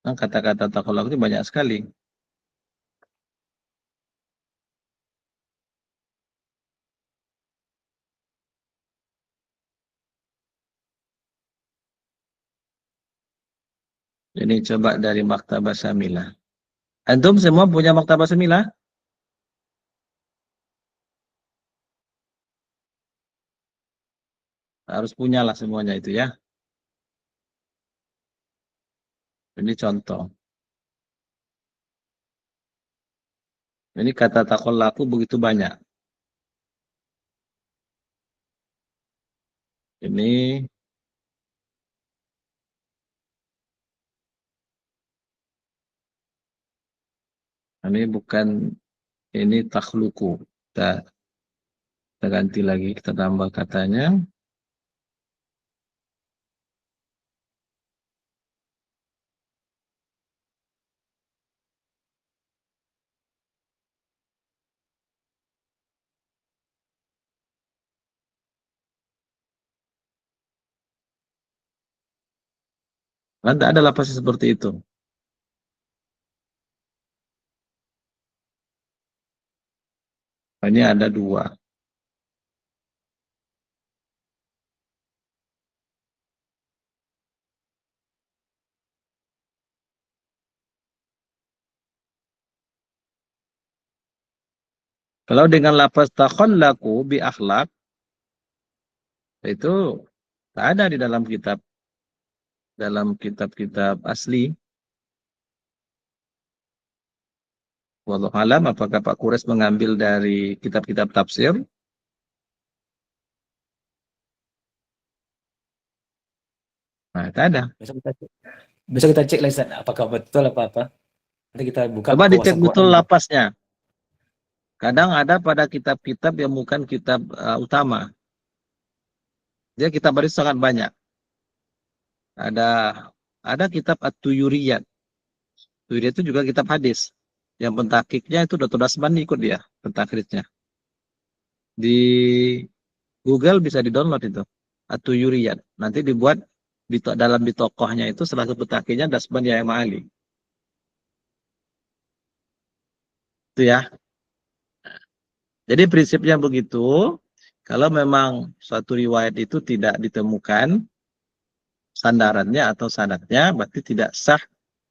kata-kata takhallaq itu banyak sekali. Ini coba dari Maktabah Syamilah. Antum semua punya Maktabah Syamilah? Harus punyalah semuanya itu ya. Ini contoh. Ini kata takhallaqu begitu banyak. Ini bukan, ini takhluku. Kita ganti lagi, kita tambah katanya. Tidak ada lapas seperti itu. Ini ada dua. Kalau dengan lafaz takhallaqu bi akhlaq, itu tak ada di dalam kitab-kitab asli. Wallahu alam, apakah Pak Kures mengambil dari kitab-kitab tafsir? Nah, tak ada. Bisa kita cek lagi, apakah betul apa-apa. Nanti kita buka. Coba dicek betul lapasnya. Kadang ada pada kitab-kitab yang bukan kitab utama. Dia kitab baris sangat banyak. Ada kitab At-Tuyuriyat. Tuyuriyat itu juga kitab hadis. Yang pentakiknya itu Dr. Dasman ikut dia, pentakiknya. Di Google bisa di-download itu. At-Tuyuriyat. Nanti dibuat dalam di tokohnya itu salah satu pentakiknya Dasman Yahya Ma'ali. Itu ya. Jadi prinsipnya begitu, kalau memang suatu riwayat itu tidak ditemukan sandarannya atau sanadnya, berarti tidak sah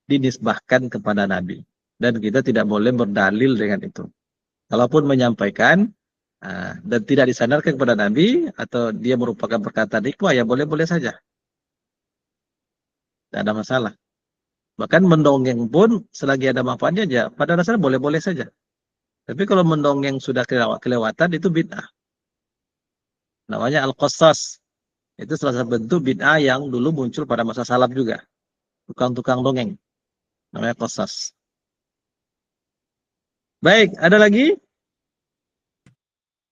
dinisbahkan kepada Nabi. Dan kita tidak boleh berdalil dengan itu. Kalaupun menyampaikan dan tidak disandarkan kepada Nabi, atau dia merupakan perkataan hikmah, ya boleh-boleh saja. Tidak ada masalah. Bahkan mendongeng pun selagi ada manfaatnya aja, pada dasarnya boleh-boleh saja. Tapi kalau mendongeng sudah kelewatan, itu bid'ah. Namanya al-qassas. Itu salah satu bentuk bid'ah yang dulu muncul pada masa salaf juga. Tukang-tukang dongeng. Namanya qassas. Baik, ada lagi?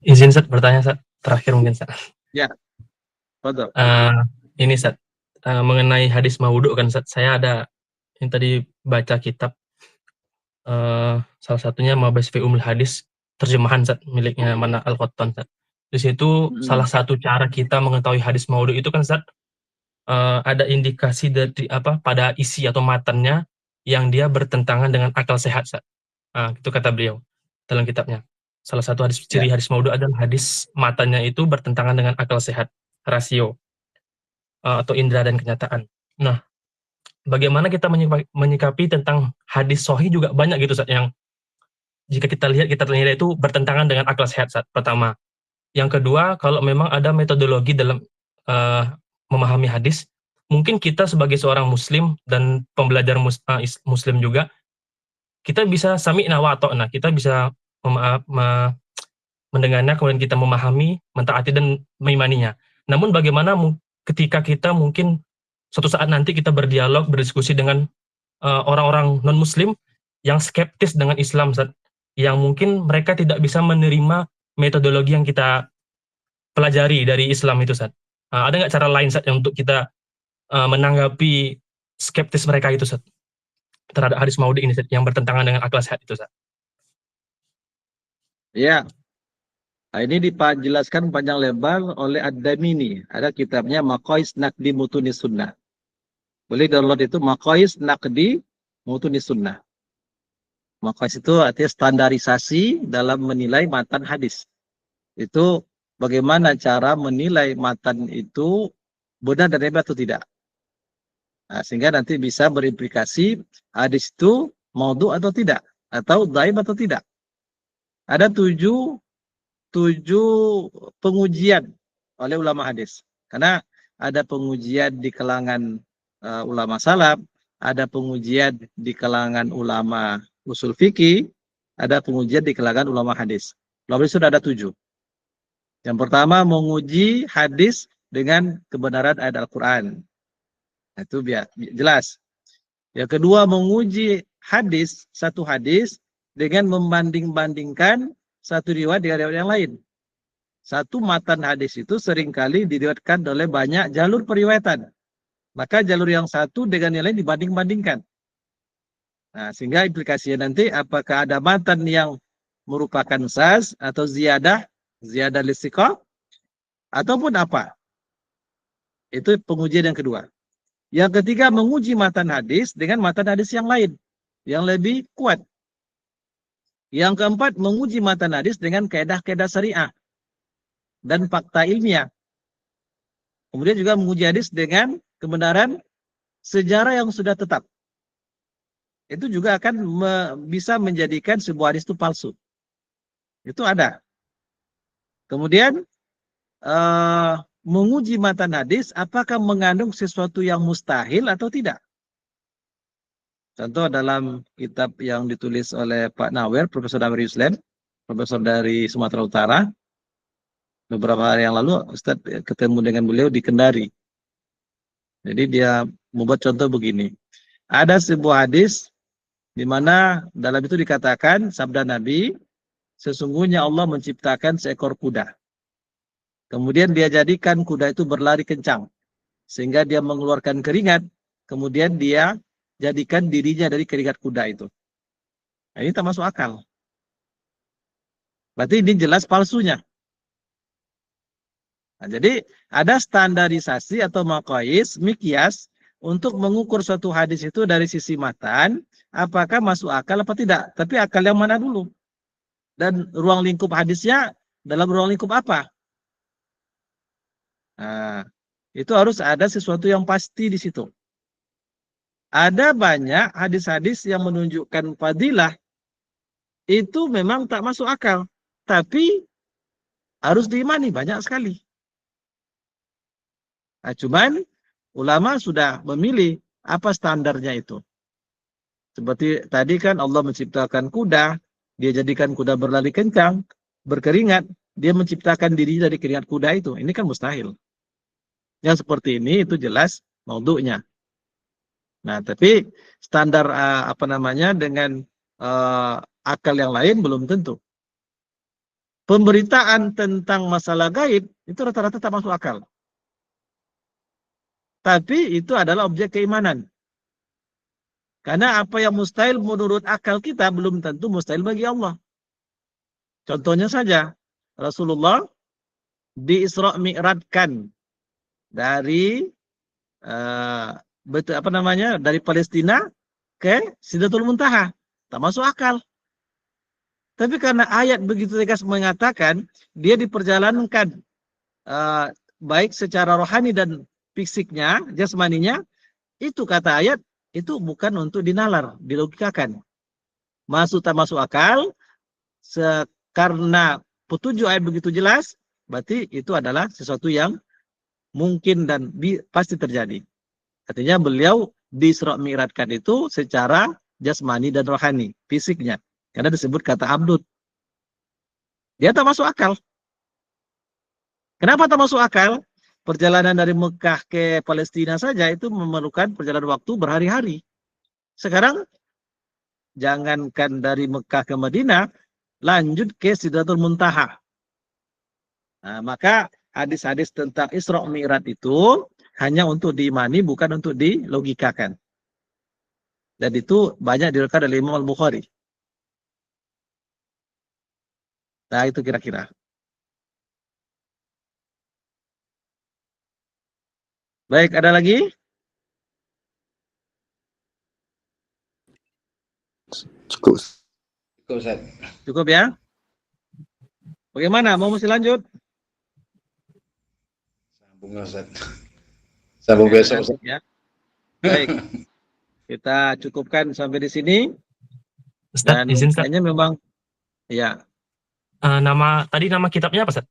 Izin Sat bertanya Sat, terakhir mungkin Sat. Ya, betul. Ini Sat, mengenai hadis mawdu kan Sat, saya ada yang tadi baca kitab, salah satunya Mabahis fi Umul Hadis, terjemahan Sat, miliknya Mana Al-Qattan Sat. Di situ salah satu cara kita mengetahui hadis mawdu itu kan Sat, ada indikasi dari pada isi atau matannya yang dia bertentangan dengan akal sehat Sat. Itu kata beliau dalam kitabnya. Salah satu ciri hadis mawdu adalah hadis matanya itu bertentangan dengan akal sehat, rasio, atau indera dan kenyataan. Nah, bagaimana kita menyikapi tentang hadis sahih juga banyak gitu Sat, yang jika kita lihat, kita nilai itu bertentangan dengan akal sehat Sat, pertama. Yang kedua, kalau memang ada metodologi dalam memahami hadis, mungkin kita sebagai seorang muslim dan pembelajar muslim juga, kita bisa sami'na wa ata'na, kita bisa mendengarnya, kemudian kita memahami, mentaati dan mengimaninya. Namun bagaimana ketika kita mungkin suatu saat nanti kita berdialog, berdiskusi dengan orang-orang non-muslim yang skeptis dengan Islam, yang mungkin mereka tidak bisa menerima metodologi yang kita pelajari dari Islam itu, Sat. Ada nggak cara lain, Sat, untuk kita menanggapi skeptis mereka itu, Sat, terhadap hadis maudi ini, Sat, yang bertentangan dengan akal sehat itu, Sat? Ya, ini dijelaskan panjang lebar oleh Ad-Damini. Ada kitabnya Maqais Naqdi Mutuni Sunnah. Boleh download itu, Maqais Naqdi Mutuni Sunnah. Maqais itu artinya standarisasi dalam menilai matan hadis. Itu bagaimana cara menilai matan itu benar dan hebat atau tidak. Nah, sehingga nanti bisa berimplikasi hadis itu maudhu atau tidak, atau dhaif atau tidak. Ada tujuh pengujian oleh ulama hadis. Karena ada pengujian di kalangan ulama salaf, ada pengujian di kalangan ulama usul fikih, ada pengujian di kalangan ulama hadis. Ulama hadis sudah ada 7. Yang pertama, menguji hadis dengan kebenaran ayat Al-Quran. Itu biar jelas. Yang kedua, menguji hadis, satu hadis, dengan membanding-bandingkan satu riwayat dengan riwayat yang lain. Satu matan hadis itu seringkali diriwayatkan oleh banyak jalur periwayatan. Maka jalur yang satu dengan yang lain dibanding-bandingkan. Nah, sehingga implikasinya nanti apakah ada matan yang merupakan saz atau ziyadah listiqah, ataupun apa. Itu pengujian yang kedua. Yang ketiga, menguji matan hadis dengan matan hadis yang lain, yang lebih kuat. Yang keempat, menguji matan hadis dengan kaedah-kaedah syariah dan fakta ilmiah. Kemudian juga menguji hadis dengan kebenaran sejarah yang sudah tetap. Itu juga akan bisa menjadikan sebuah hadis itu palsu. Itu ada. Kemudian menguji matan hadis apakah mengandung sesuatu yang mustahil atau tidak. Contoh dalam kitab yang ditulis oleh Pak Nawer, Profesor Nawer Yuslen, Profesor dari Sumatera Utara. Beberapa hari yang lalu Ustaz ketemu dengan beliau di Kendari. Jadi dia membuat contoh begini. Ada sebuah hadis di mana dalam itu dikatakan sabda Nabi, sesungguhnya Allah menciptakan seekor kuda. Kemudian dia jadikan kuda itu berlari kencang. Sehingga dia mengeluarkan keringat. Kemudian dia jadikan dirinya dari keringat kuda itu. Nah, ini tak masuk akal. Berarti ini jelas palsunya. Nah, jadi ada standarisasi atau maqais, mikyas, untuk mengukur suatu hadis itu dari sisi matan, apakah masuk akal apa tidak. Tapi akal yang mana dulu? dan ruang lingkup hadisnya dalam ruang lingkup apa? Nah, itu harus ada sesuatu yang pasti di situ. Ada banyak hadis-hadis yang menunjukkan fadilah itu memang tak masuk akal, tapi harus diimani banyak sekali. Nah, cuman ulama sudah memilih apa standarnya itu. Seperti tadi kan Allah menciptakan kuda, dia jadikan kuda berlari kencang, berkeringat, dia menciptakan diri dari keringat kuda itu. Ini kan mustahil. Yang seperti ini itu jelas maudhu'nya. Nah, tapi standar apa namanya dengan akal yang lain belum tentu. Pemberitaan tentang masalah gaib itu rata-rata tak masuk akal. Tapi itu adalah objek keimanan. Karena apa yang mustahil menurut akal kita belum tentu mustahil bagi Allah. Contohnya saja, Rasulullah di Isra Mi'rajkan dari dari Palestina ke Sidratul Muntaha. Tak masuk akal. Tapi karena ayat begitu tegas mengatakan dia diperjalankan baik secara rohani dan fisiknya, jasmaninya, itu kata ayat itu bukan untuk dinalar, dilogikakan. Masuk tak masuk akal, karena petunjuk ayat begitu jelas, berarti itu adalah sesuatu yang mungkin dan pasti terjadi. Artinya beliau di-Isra Mi'rajkan itu secara jasmani dan rohani, fisiknya. Karena disebut kata abdud. Dia tak masuk akal. Kenapa tak masuk akal? Perjalanan dari Mekah ke Palestina saja itu memerlukan perjalanan waktu berhari-hari. Sekarang, jangankan dari Mekah ke Madinah, lanjut ke Sidratul Muntaha. Nah, maka hadis-hadis tentang Isra Mi'raj itu hanya untuk diimani, bukan untuk dilogikakan. Dan itu banyak diriwayatkan oleh Imam Al-Bukhari. Nah, itu kira-kira. Baik, ada lagi? Cukup. Cukup, Ustaz. Cukup ya? Bagaimana? Mau mesti lanjut? Sambung, Ustaz. Sambung besok, Ustaz. Ya. Baik. Kita cukupkan sampai di sini. Ustaz, Dan izin Ustaz. kayaknya memang ya. Nama kitabnya apa, Ustaz?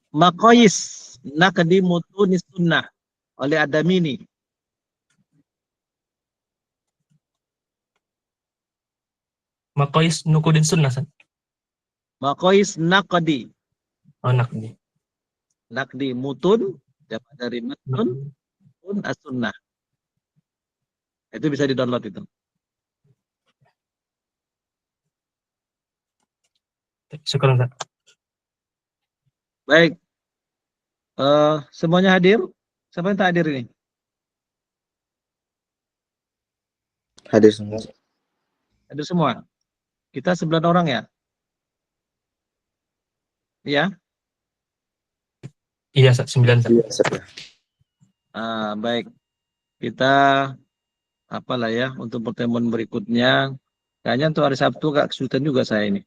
Maqayis Naqdi Mutunis Sunnah oleh Adamini. Maqayis Nukudin Sunnah, Ustaz. Maqayis Naqdi. Oh, Naqdi. Naqdi Mutun, dapat dari Mutun, As-Sunnah. Itu bisa di-download itu. Syukur, Ustaz. Baik. Semuanya hadir? Siapa yang tak hadir ini? Hadir semua. Hadir semua. Kita 9 orang ya? Iya? Iya, Ustaz, 9, Ustaz. Iya, Ustaz, ya. Baik. Kita apalah ya untuk pertemuan berikutnya. Kayaknya untuk hari Sabtu agak kesulitan juga saya ini.